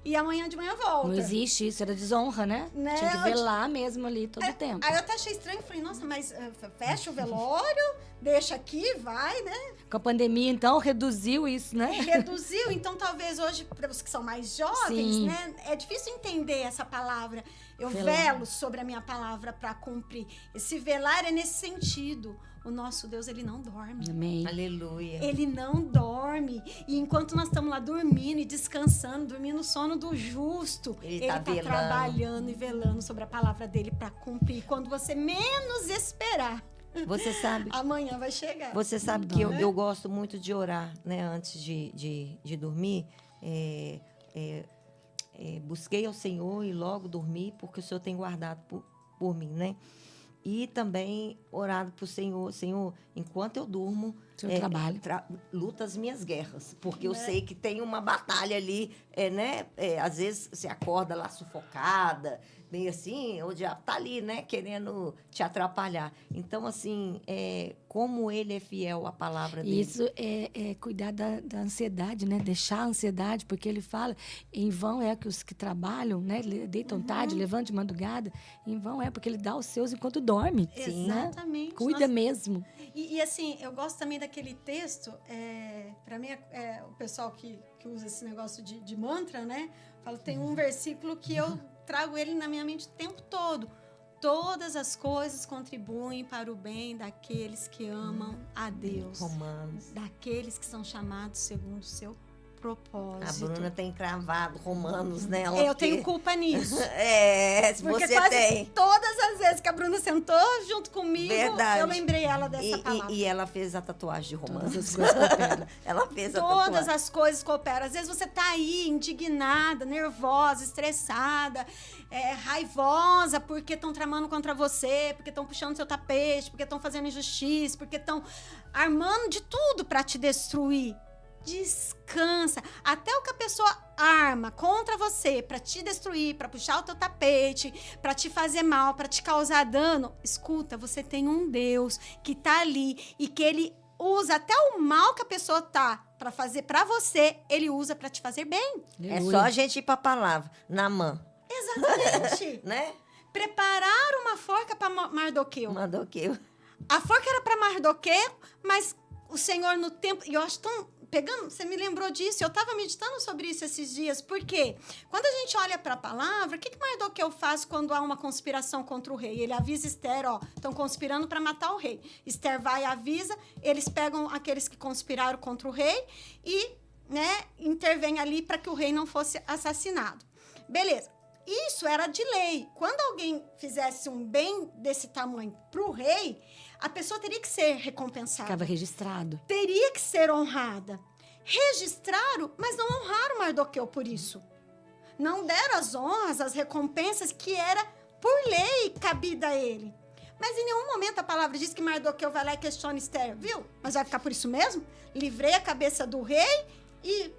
e amanhã de manhã volta. Não existe isso, era desonra, né? Tinha que velar mesmo ali todo o tempo. Aí eu até achei estranho, falei, nossa, mas fecha o velório, deixa aqui, vai, né? Com a pandemia, então, reduziu isso, né? Reduziu, então talvez hoje, para os que são mais jovens, Sim. né? É difícil entender essa palavra. Eu Velar. velo sobre a minha palavra para cumprir. Esse velar é nesse sentido. O nosso Deus, ele não dorme. Amém. Aleluia. Ele não dorme. E enquanto nós estamos lá dormindo e descansando, dormindo o sono do justo, Ele tá velando. trabalhando e velando sobre a palavra dele para cumprir. Quando você menos esperar, Você sabe, amanhã vai chegar. você sabe que eu gosto muito de orar, né? Antes de dormir. Busquei ao Senhor e logo dormi, porque o Senhor tem guardado por mim, né? E também orado para o Senhor. Senhor, enquanto eu durmo, Seu trabalho. luta as minhas guerras. Porque eu sei que tem uma batalha ali, né? Às vezes você acorda lá sufocada, meio assim, o diabo tá ali, né? Querendo te atrapalhar. Então, assim, como ele é fiel à palavra dele. Isso é cuidar da ansiedade, né? Deixar a ansiedade, porque ele fala, em vão é que os que trabalham, né? Deitam tarde, levantam de madrugada, em vão é porque ele dá os seus enquanto dorme. Sim. Né? Exatamente. Cuida mesmo. E assim, eu gosto também daquele texto, para mim, o pessoal que usa esse negócio de mantra, né? Fala, tem um versículo que eu trago ele na minha mente o tempo todo. Todas as coisas contribuem para o bem daqueles que amam a Deus. Romanos. Daqueles que são chamados segundo o seu propósito. A Bruna tem cravado Romanos nela. Eu porque- tenho culpa nisso. Se Porque você quase tem. todas as vezes Depois que a Bruna sentou junto comigo, Verdade. eu lembrei ela dessa palavra. E ela fez a tatuagem de romance. Todas as coisas cooperam. Ela fez a Todas tatuagem. as coisas cooperam. Às vezes você tá aí indignada, nervosa, estressada, raivosa porque estão tramando contra você, porque estão puxando seu tapete, porque estão fazendo injustiça, porque estão armando de tudo para te destruir. Descansa. Até o que a pessoa arma contra você para te destruir, para puxar o teu tapete, para te fazer mal, para te causar dano. Escuta, você tem um Deus que tá ali e que ele usa até o mal que a pessoa tá para fazer para você, ele usa para te fazer bem. É só a gente ir pra palavra, Naamã, Exatamente. né? Prepararam uma forca para Mardoqueu. Mandou que eu. A forca era para Mardoqueu, mas o Senhor no tempo... E eu acho tão... Pegando, você me lembrou disso, eu estava meditando sobre isso esses dias, porque quando a gente olha para a palavra, o que Mardoqueu faz quando há uma conspiração contra o rei? Ele avisa Esther, ó, estão conspirando para matar o rei. Esther vai e avisa, eles pegam aqueles que conspiraram contra o rei e, né, intervém ali para que o rei não fosse assassinado. Beleza. Isso era de lei. Quando alguém fizesse um bem desse tamanho para o rei, a pessoa teria que ser recompensada. Ficava registrado. Teria que ser honrada. Registraram, mas não honraram Mardoqueu por isso. Não deram as honras, as recompensas que era por lei cabida a ele. Mas em nenhum momento a palavra diz que Mardoqueu vai lá e questiona Esther, viu? Mas vai ficar por isso mesmo? Livrei a cabeça do rei e...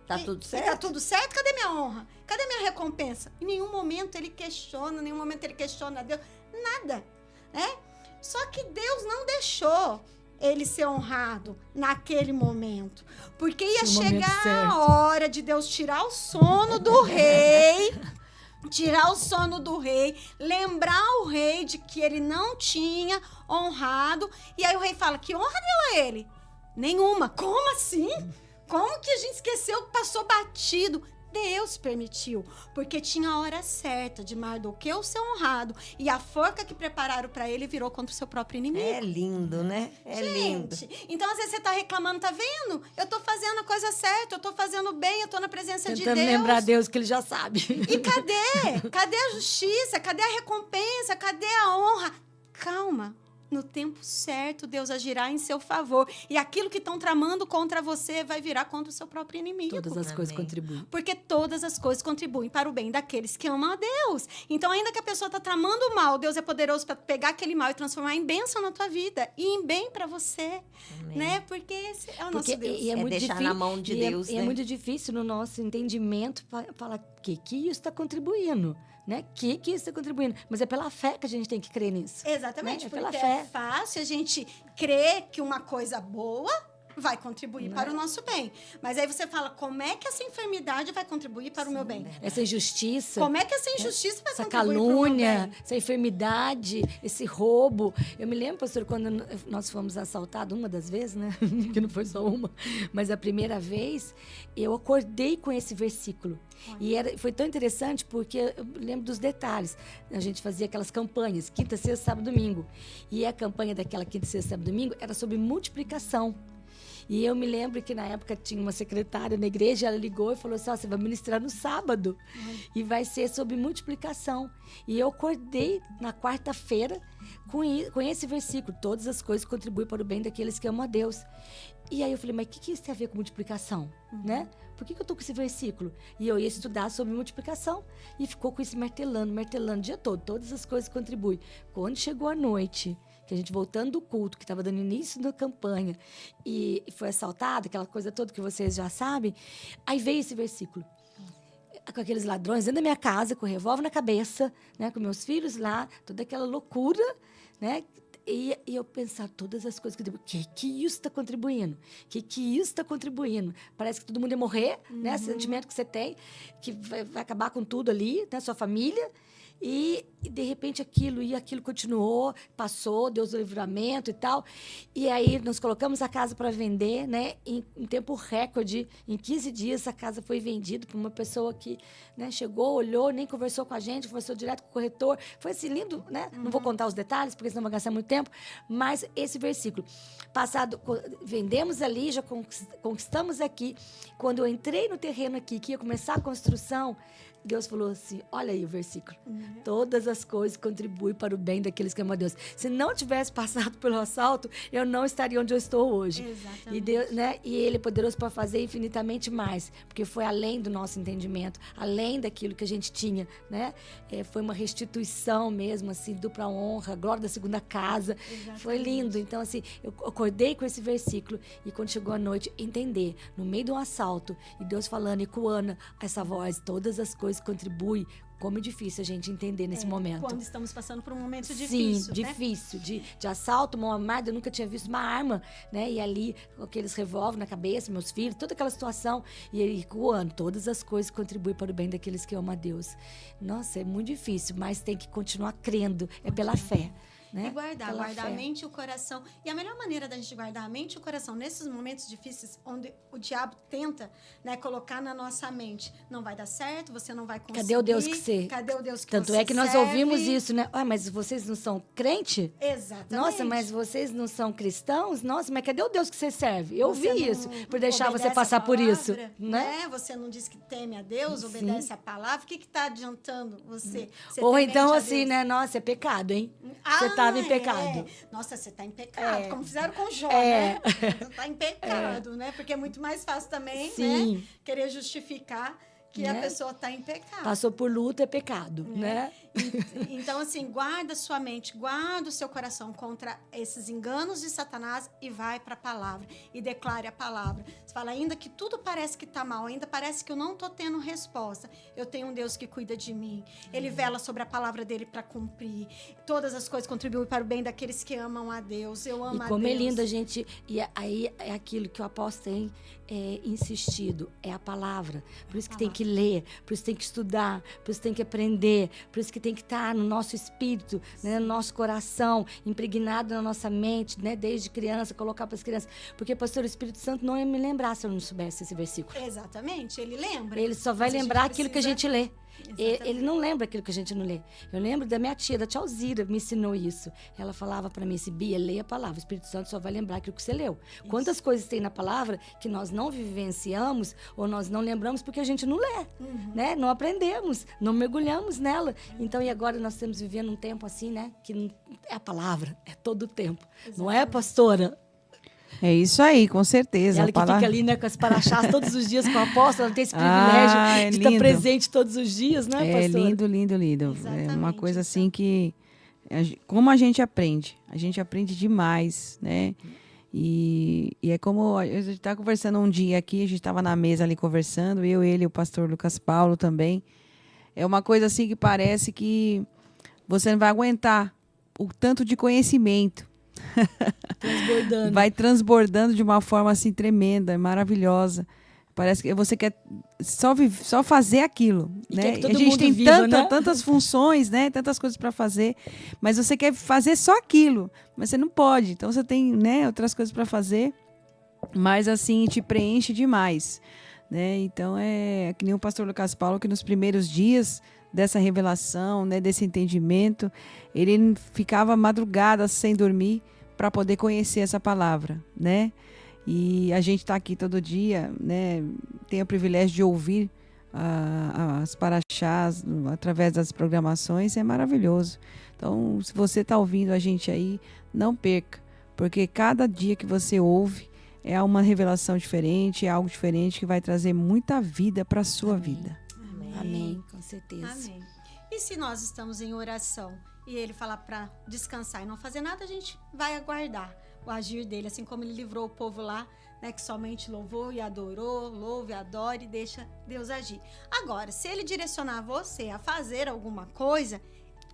Tá tudo E certo? tá tudo certo? Cadê minha honra? Cadê minha recompensa? Em nenhum momento ele questiona, em nenhum momento ele questiona Deus. Nada, né? Só que Deus não deixou ele ser honrado naquele momento. Porque ia No momento chegar certo. a hora de Deus tirar o sono do rei. Tirar o sono do rei, lembrar o rei de que ele não tinha honrado. E aí o rei fala, que honra deu a ele? Nenhuma. Como assim? Como que a gente esqueceu que passou batido? Deus permitiu, porque tinha a hora certa de Mardoqueu ser honrado. E a forca que prepararam para ele virou contra o seu próprio inimigo. É lindo, né? É lindo. Gente, então às vezes você tá reclamando, tá vendo? Eu tô fazendo a coisa certa, eu tô fazendo bem, eu tô na presença de Tentando Deus. lembrar Deus que ele já sabe. E cadê? Cadê a justiça? Cadê a recompensa? Cadê a honra? Calma. No tempo certo, Deus agirá em seu favor. E aquilo que estão tramando contra você vai virar contra o seu próprio inimigo. Todas as coisas Amém. contribuem. Porque todas as coisas contribuem para o bem daqueles que amam a Deus. Então, ainda que a pessoa está tramando mal, Deus é poderoso para pegar aquele mal e transformar em bênção na tua vida. E em bem para você. Amém. Né? Porque esse é o nosso Porque Deus. é muito deixar difícil, na mão de Deus, é né? muito difícil no nosso entendimento falar que isso está contribuindo, né? Que isso está contribuindo. Mas é pela fé que a gente tem que crer nisso. Exatamente, Né? É porque pela fé. é fácil a gente crer que uma coisa boa vai contribuir Né? para o nosso bem. Mas aí você fala, como é que essa enfermidade vai contribuir para o meu bem? Essa injustiça, Como é que essa injustiça vai essa contribuir para o meu calúnia, bem? essa enfermidade, esse roubo. Eu me lembro, pastor, quando nós fomos assaltados uma das vezes, né? Que não foi só uma, mas a primeira vez, eu acordei com esse versículo. E foi tão interessante porque eu lembro dos detalhes. A gente fazia aquelas campanhas, quinta, sexta, sábado, domingo. E a campanha daquela quinta, sexta, sábado, domingo era sobre multiplicação. E eu me lembro que na época tinha uma secretária na igreja, ela ligou e falou assim, você vai ministrar no sábado e vai ser sobre multiplicação. E eu acordei na quarta-feira com esse versículo, todas as coisas contribuem para o bem daqueles que amam a Deus. E aí eu falei, mas o que isso tem a ver com multiplicação? Né? Por que eu tô com esse versículo? E eu ia estudar sobre multiplicação e ficou com isso martelando o dia todo, todas as coisas contribuem. Quando chegou a noite, que a gente voltando do culto, que estava dando início da campanha, e foi assaltado, aquela coisa toda que vocês já sabem, aí veio esse versículo. Com aqueles ladrões dentro da minha casa, com o revólver na cabeça, né, com meus filhos lá, toda aquela loucura, né? E eu pensar todas as coisas que isso está contribuindo? Que isso está contribuindo? Parece que todo mundo ia morrer, né? Esse sentimento que você tem, que vai acabar com tudo ali, né? Sua família. E de repente aquilo continuou, passou, Deus do livramento e tal. E aí nós colocamos a casa para vender, né? Em tempo recorde, em 15 dias a casa foi vendida por uma pessoa que, né, chegou, olhou, nem conversou com a gente, conversou direto com o corretor. Foi assim lindo, né? Não vou contar os detalhes, porque senão vai gastar muito tempo. Mas esse versículo, vendemos ali, já conquistamos aqui. Quando eu entrei no terreno aqui, que ia começar a construção, Deus falou assim, olha aí o versículo. Todas as coisas contribuem para o bem daqueles que amam a Deus. Se não tivesse passado pelo assalto, eu não estaria onde eu estou hoje. Exatamente. E Deus, né? E Ele é poderoso para fazer infinitamente mais, porque foi além do nosso entendimento, além daquilo que a gente tinha, né? Foi uma restituição mesmo, assim, dupla honra, glória da segunda casa. Exatamente. Foi lindo. Então, assim, eu acordei com esse versículo e quando chegou a noite, entender, no meio de um assalto, e Deus falando, ecoando essa voz, todas as coisas contribuem. Como é difícil a gente entender nesse momento. Quando estamos passando por um momento difícil, Sim, né? difícil. De assalto, mão armada, eu nunca tinha visto uma arma, né? E ali, com aqueles revólver na cabeça, meus filhos, toda aquela situação. E ele recuando, todas as coisas contribuem para o bem daqueles que amam a Deus. Nossa, é muito difícil, mas tem que continuar crendo. É pela fé. Né? E guardar Pela a fé. mente e o coração. E a melhor maneira da gente guardar a mente e o coração nesses momentos difíceis, onde o diabo tenta, né, colocar na nossa mente, não vai dar certo, você não vai conseguir. Cadê o Deus que você... Cadê o Deus que Tanto você é que nós serve? ouvimos isso, né? Ah, mas vocês não são crente? Exatamente. Nossa, mas vocês não são cristãos? Nossa, mas cadê o Deus que você serve? Eu Você vi não isso, por deixar você obedece passar a por palavra, isso, né? Você não diz que teme a Deus, Sim. obedece a palavra. O que está adiantando você? ser Ou temente então a assim, Deus? né? Nossa, é pecado, hein? Você estava em pecado. Nossa, você está em pecado, como fizeram com Jó, É. né? Você está em pecado, né? Porque é muito mais fácil também, Sim. né? Querer justificar que a Né? pessoa está em pecado. Passou por luta, é pecado, né? Então, assim, guarda sua mente, guarda o seu coração contra esses enganos de Satanás e vai para a palavra e declare a palavra. Você fala, ainda que tudo parece que está mal, ainda parece que eu não estou tendo resposta, eu tenho um Deus que cuida de mim. Ele vela sobre a palavra dele para cumprir. Todas as coisas contribuem para o bem daqueles que amam a Deus. Eu amo a E como Deus. é lindo a gente... E aí é aquilo que o apóstolo tem insistido, é a palavra. Por isso que tem que ler, por isso tem que estudar, por isso tem que aprender, por isso que tem que estar no nosso espírito, né, no nosso coração, impregnado na nossa mente, né, desde criança, colocar para as crianças. Porque, pastor, o Espírito Santo não ia me lembrar se eu não soubesse esse versículo. Exatamente, ele lembra. Ele só vai Mas a gente lembrar aquilo que a precisa- gente lê. Exatamente. Ele não lembra aquilo que a gente não lê. Eu lembro da minha tia, da tia Alzira, me ensinou isso. Ela falava para mim assim, Bia, leia a palavra. O Espírito Santo só vai lembrar aquilo que você leu. Quantas coisas tem na palavra que nós não vivenciamos ou nós não lembramos porque a gente não lê, né? Não aprendemos, não mergulhamos nela. Então, e agora nós estamos vivendo um tempo assim, né? Que não é a palavra, é todo o tempo. Não é, pastora? É isso aí, com certeza. Ela A que fica ali, né, com as paraxás todos os dias com o apóstolo, ela tem esse privilégio É de estar lindo. presente todos os dias, né, pastora? É lindo, lindo, lindo. É uma Exatamente, coisa então. assim que... Como a gente aprende demais, né? E é como... A gente estava conversando um dia aqui, a gente estava na mesa ali conversando, eu, ele, o pastor Lucas Paulo também. É uma coisa assim que parece que você não vai aguentar o tanto de conhecimento. Transbordando. Vai transbordando de uma forma assim tremenda, maravilhosa. Parece que você quer só fazer aquilo, E né? quer que todo a gente mundo tem viva, né? tantas funções, né? Tantas coisas para fazer, mas você quer fazer só aquilo, mas você não pode. Então você tem, né, outras coisas para fazer, mas assim te preenche demais, né? Então é que nem o pastor Lucas Paulo, que nos primeiros dias dessa revelação, né, desse entendimento, ele ficava madrugadas sem dormir para poder conhecer essa palavra, né? E a gente está aqui todo dia, né? Tem o privilégio de ouvir as paraxás através das programações, é maravilhoso. Então, se você está ouvindo a gente aí, não perca, porque cada dia que você ouve é uma revelação diferente, é algo diferente que vai trazer muita vida para a sua vida. Amém, com certeza. Amém. E se nós estamos em oração e ele falar para descansar e não fazer nada, a gente vai aguardar o agir dele, assim como ele livrou o povo lá, né, que somente louvou e adorou, louve, adore e deixa Deus agir. Agora, se ele direcionar você a fazer alguma coisa,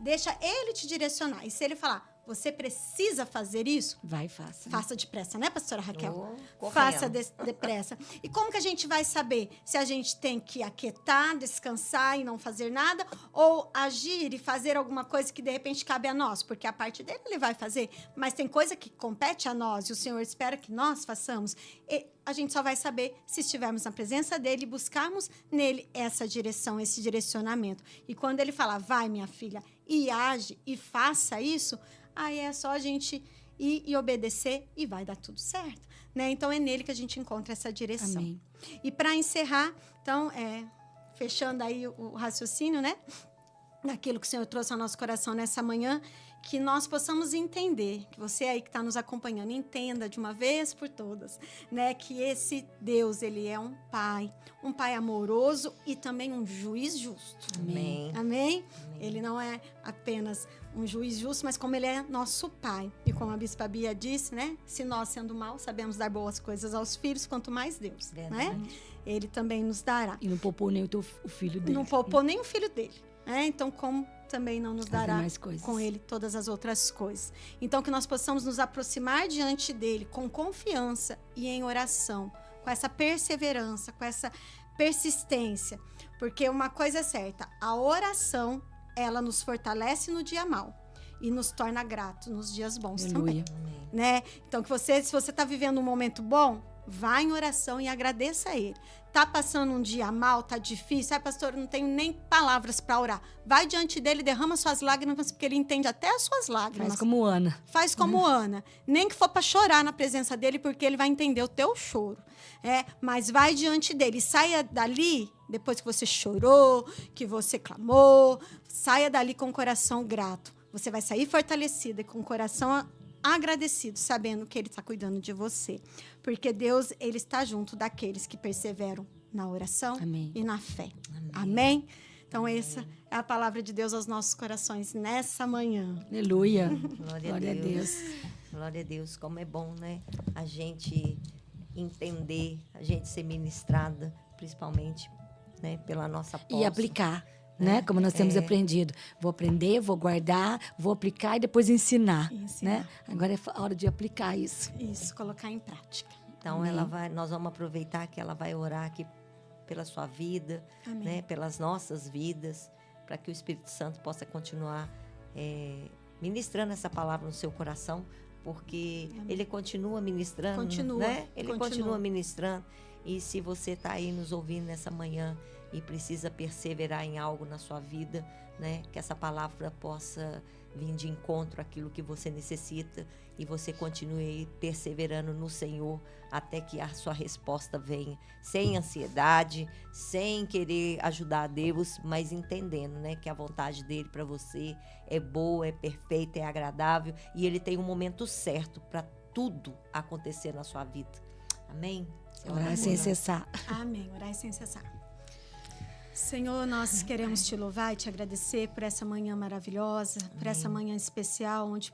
deixa ele te direcionar. E se ele falar, você precisa fazer isso, Vai, faça. faça depressa, né, pastora Raquel? Correndo. Faça depressa. E como que a gente vai saber se a gente tem que aquietar, descansar e não fazer nada, ou agir e fazer alguma coisa que de repente cabe a nós? Porque a parte dele ele vai fazer, mas tem coisa que compete a nós e o Senhor espera que nós façamos. E a gente só vai saber se estivermos na presença dele e buscarmos nele essa direção, esse direcionamento. E quando ele fala, vai minha filha, e age e faça isso, aí é só a gente ir e obedecer e vai dar tudo certo, né? Então, é nele que a gente encontra essa direção. Amém. E para encerrar, então, fechando aí o raciocínio, né? Daquilo que o Senhor trouxe ao nosso coração nessa manhã, que nós possamos entender, que você aí que está nos acompanhando, entenda de uma vez por todas, né? Que esse Deus, ele é um pai amoroso e também um juiz justo. Amém. Amém? Ele não é apenas um juiz justo, mas como ele é nosso pai. E como a Bispa Bia disse, né? Se nós, sendo mal, sabemos dar boas coisas aos filhos, quanto mais Deus, né? Ele também nos dará. E não poupou nem o filho dele. Não poupou nem o filho dele. Então, como também não nos dará mais coisas. Com ele todas as outras coisas. Então, que nós possamos nos aproximar diante dele com confiança e em oração, com essa perseverança, com essa persistência. Porque uma coisa é certa, a oração, ela nos fortalece no dia mau e nos torna gratos nos dias bons também. Né? Então, que você, se você está vivendo um momento bom, vá em oração e agradeça a ele. Tá passando um dia mal, tá difícil. Pastor, eu não tenho nem palavras para orar. Vai diante dele, derrama suas lágrimas, porque ele entende até as suas lágrimas. Faz como Ana. Faz como Ana. Nem que for para chorar na presença dele, porque ele vai entender o teu choro. Mas vai diante dele. Saia dali, depois que você chorou, que você clamou, saia dali com o coração grato. Você vai sair fortalecida e com o coração agradecido, sabendo que ele está cuidando de você. Porque Deus, ele está junto daqueles que perseveram na oração e na fé. Amém? Então, essa é a palavra de Deus aos nossos corações nessa manhã. Aleluia. Glória a Deus. Glória a Deus. Como é bom, né? A gente entender, a gente ser ministrada, principalmente, né? Pela nossa posse. E aplicar. Né? Como nós temos aprendido. Vou aprender, vou guardar, vou aplicar e depois ensinar. Né? Agora é a hora de aplicar isso. Isso, colocar em prática. Então, nós vamos aproveitar que ela vai orar aqui pela sua vida, né? Pelas nossas vidas, para que o Espírito Santo possa continuar ministrando essa palavra no seu coração, porque ele continua ministrando, né? Ele continua ministrando. E se você está aí nos ouvindo nessa manhã e precisa perseverar em algo na sua vida, né? Que essa palavra possa vir de encontro àquilo que você necessita e você continue aí perseverando no Senhor até que a sua resposta venha, sem ansiedade, sem querer ajudar a Deus, mas entendendo, né? Que a vontade dele para você é boa, é perfeita, é agradável e ele tem um momento certo para tudo acontecer na sua vida. Amém? Orar sem cessar. Amém. Orar sem cessar. Senhor, nós queremos te louvar e te agradecer por essa manhã maravilhosa, por essa manhã especial, onde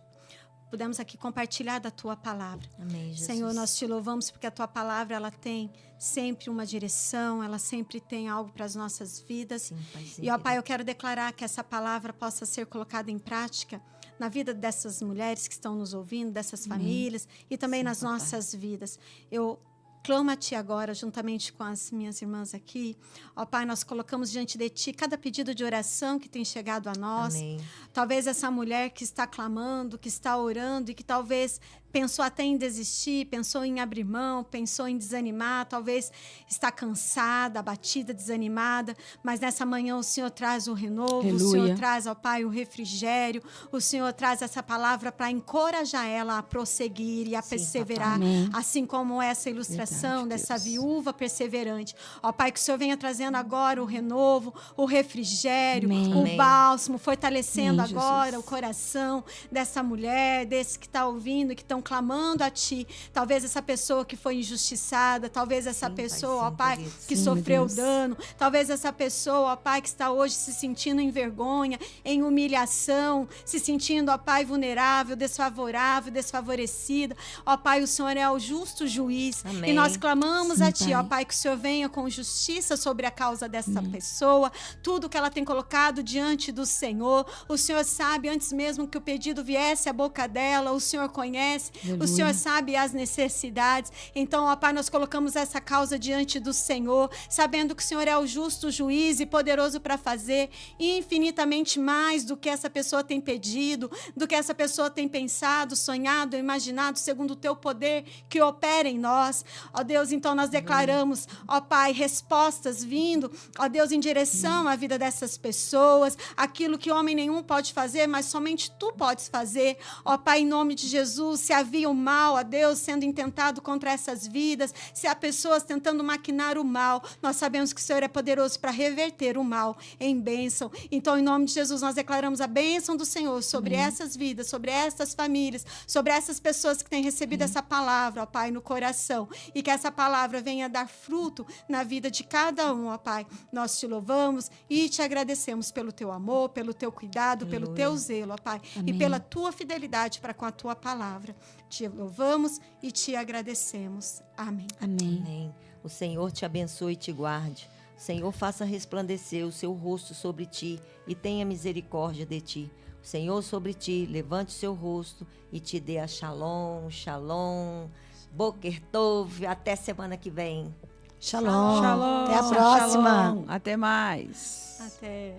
pudemos aqui compartilhar da tua palavra. Amém, Jesus. Senhor, nós te louvamos porque a tua palavra, ela tem sempre uma direção, ela sempre tem algo para as nossas vidas. Sim, Paizinho. E, ó Pai, eu quero declarar que essa palavra possa ser colocada em prática na vida dessas mulheres que estão nos ouvindo, dessas famílias e também nas nossas vidas. Eu clamo a Ti agora, juntamente com as minhas irmãs aqui. Ó Pai, nós colocamos diante de Ti cada pedido de oração que tem chegado a nós. Amém. Talvez essa mulher que está clamando, que está orando e que talvez pensou até em desistir, pensou em abrir mão, pensou em desanimar, talvez está cansada, abatida, desanimada, mas nessa manhã o Senhor traz o renovo, Aleluia. o Senhor traz, ó Pai, o refrigério, o Senhor traz essa palavra para encorajar ela a prosseguir e a perseverar, Amém. assim como essa ilustração Verdade, dessa Deus. viúva perseverante. Ó Pai, que o Senhor venha trazendo agora o renovo, o refrigério, Amém. o Amém. bálsamo, fortalecendo Amém, agora Jesus. o coração dessa mulher, desse que está ouvindo, que estão clamando a Ti. Talvez essa pessoa que foi injustiçada, talvez essa Sim, pessoa, ó Pai, Pai, sim, que Sim, sofreu Deus. dano, talvez essa pessoa, ó Pai, que está hoje se sentindo em vergonha, em humilhação, se sentindo, ó Pai, vulnerável, desfavorável, desfavorecida. Ó Pai, o Senhor é o justo juiz. Amém. E nós clamamos Sim, a Ti, ó Pai. Pai, que o Senhor venha com justiça sobre a causa dessa pessoa, tudo que ela tem colocado diante do Senhor. O Senhor sabe, antes mesmo que o pedido viesse à boca dela, o Senhor conhece, Aleluia. o Senhor sabe as necessidades. Então, ó Pai, nós colocamos essa causa diante do Senhor, sabendo que o Senhor é o justo juiz e poderoso para fazer infinitamente mais do que essa pessoa tem pedido, do que essa pessoa tem pensado, sonhado, imaginado, segundo o Teu poder que opera em nós. Ó Deus, então nós declaramos, ó Pai, respostas vindo, ó Deus, em direção à vida dessas pessoas, aquilo que homem nenhum pode fazer, mas somente Tu podes fazer. Ó Pai, em nome de Jesus, se havia o mal, a Deus, sendo intentado contra essas vidas, se há pessoas tentando maquinar o mal, nós sabemos que o Senhor é poderoso para reverter o mal em bênção. Então, em nome de Jesus, nós declaramos a bênção do Senhor sobre essas vidas, sobre essas famílias, sobre essas pessoas que têm recebido essa palavra, ó Pai, no coração. E que essa palavra venha dar fruto na vida de cada um, ó Pai. Nós te louvamos e te agradecemos pelo teu amor, pelo teu cuidado, pelo teu zelo, ó Pai. Amém. E pela tua fidelidade para com a tua palavra. Te louvamos e te agradecemos. Amém. Amém. Amém. O Senhor te abençoe e te guarde. O Senhor faça resplandecer o seu rosto sobre ti e tenha misericórdia de ti. O Senhor sobre ti levante o seu rosto e te dê a shalom, shalom, boker tov. Até semana que vem. Shalom. Shalom. Até a próxima. Shalom. Até mais. Até.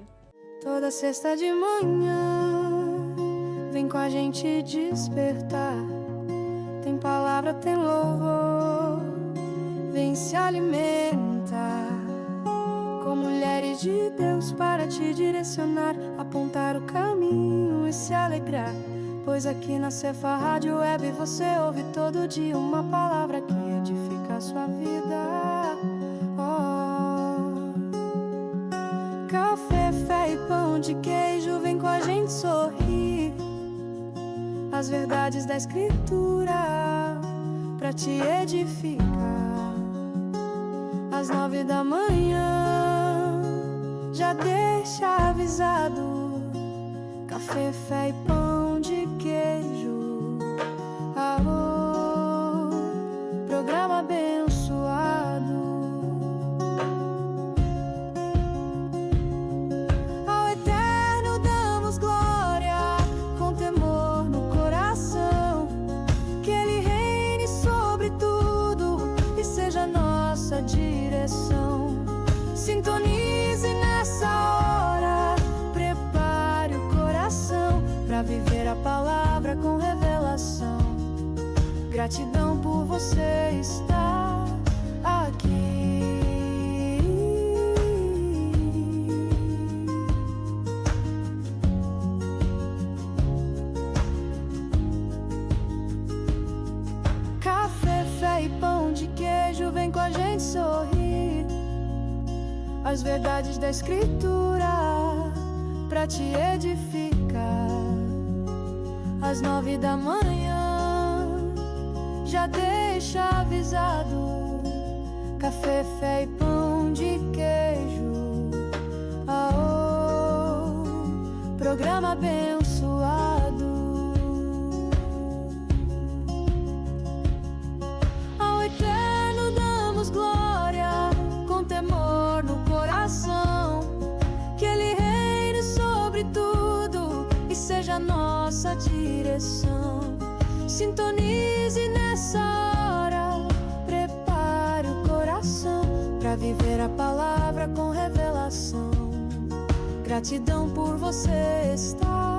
Toda sexta de manhã, vem com a gente despertar. Tem palavra, tem louvor, vem se alimentar. Com mulheres de Deus para te direcionar, apontar o caminho e se alegrar. Pois aqui na Cefa Rádio Web você ouve todo dia uma palavra que edifica a sua vida. Café, fé e pão de queijo, vem com a gente sorrir. As verdades da Escritura pra te edificar. Às 9 da manhã, já deixa avisado. Café, fé e pão de queijo. Programa abençoado. Ao Eterno damos glória, com temor no coração. Que Ele reine sobre tudo e seja nossa direção. Sintonize nessa hora, prepare o coração pra viver a palavra com revelação. Gratidão por você estar aqui. Café, fé e pão de queijo, vem com a gente sorrir. As verdades da Escritura pra te edificar. Às 9 da manhã, já deixa avisado. Café, fé e pão de queijo. Programa abençoado. Ao Eterno damos glória, com temor no coração. Que Ele reine sobre tudo e seja nossa direção. Sintonize nessa hora, prepare o coração pra viver a palavra com revelação. Gratidão por você estar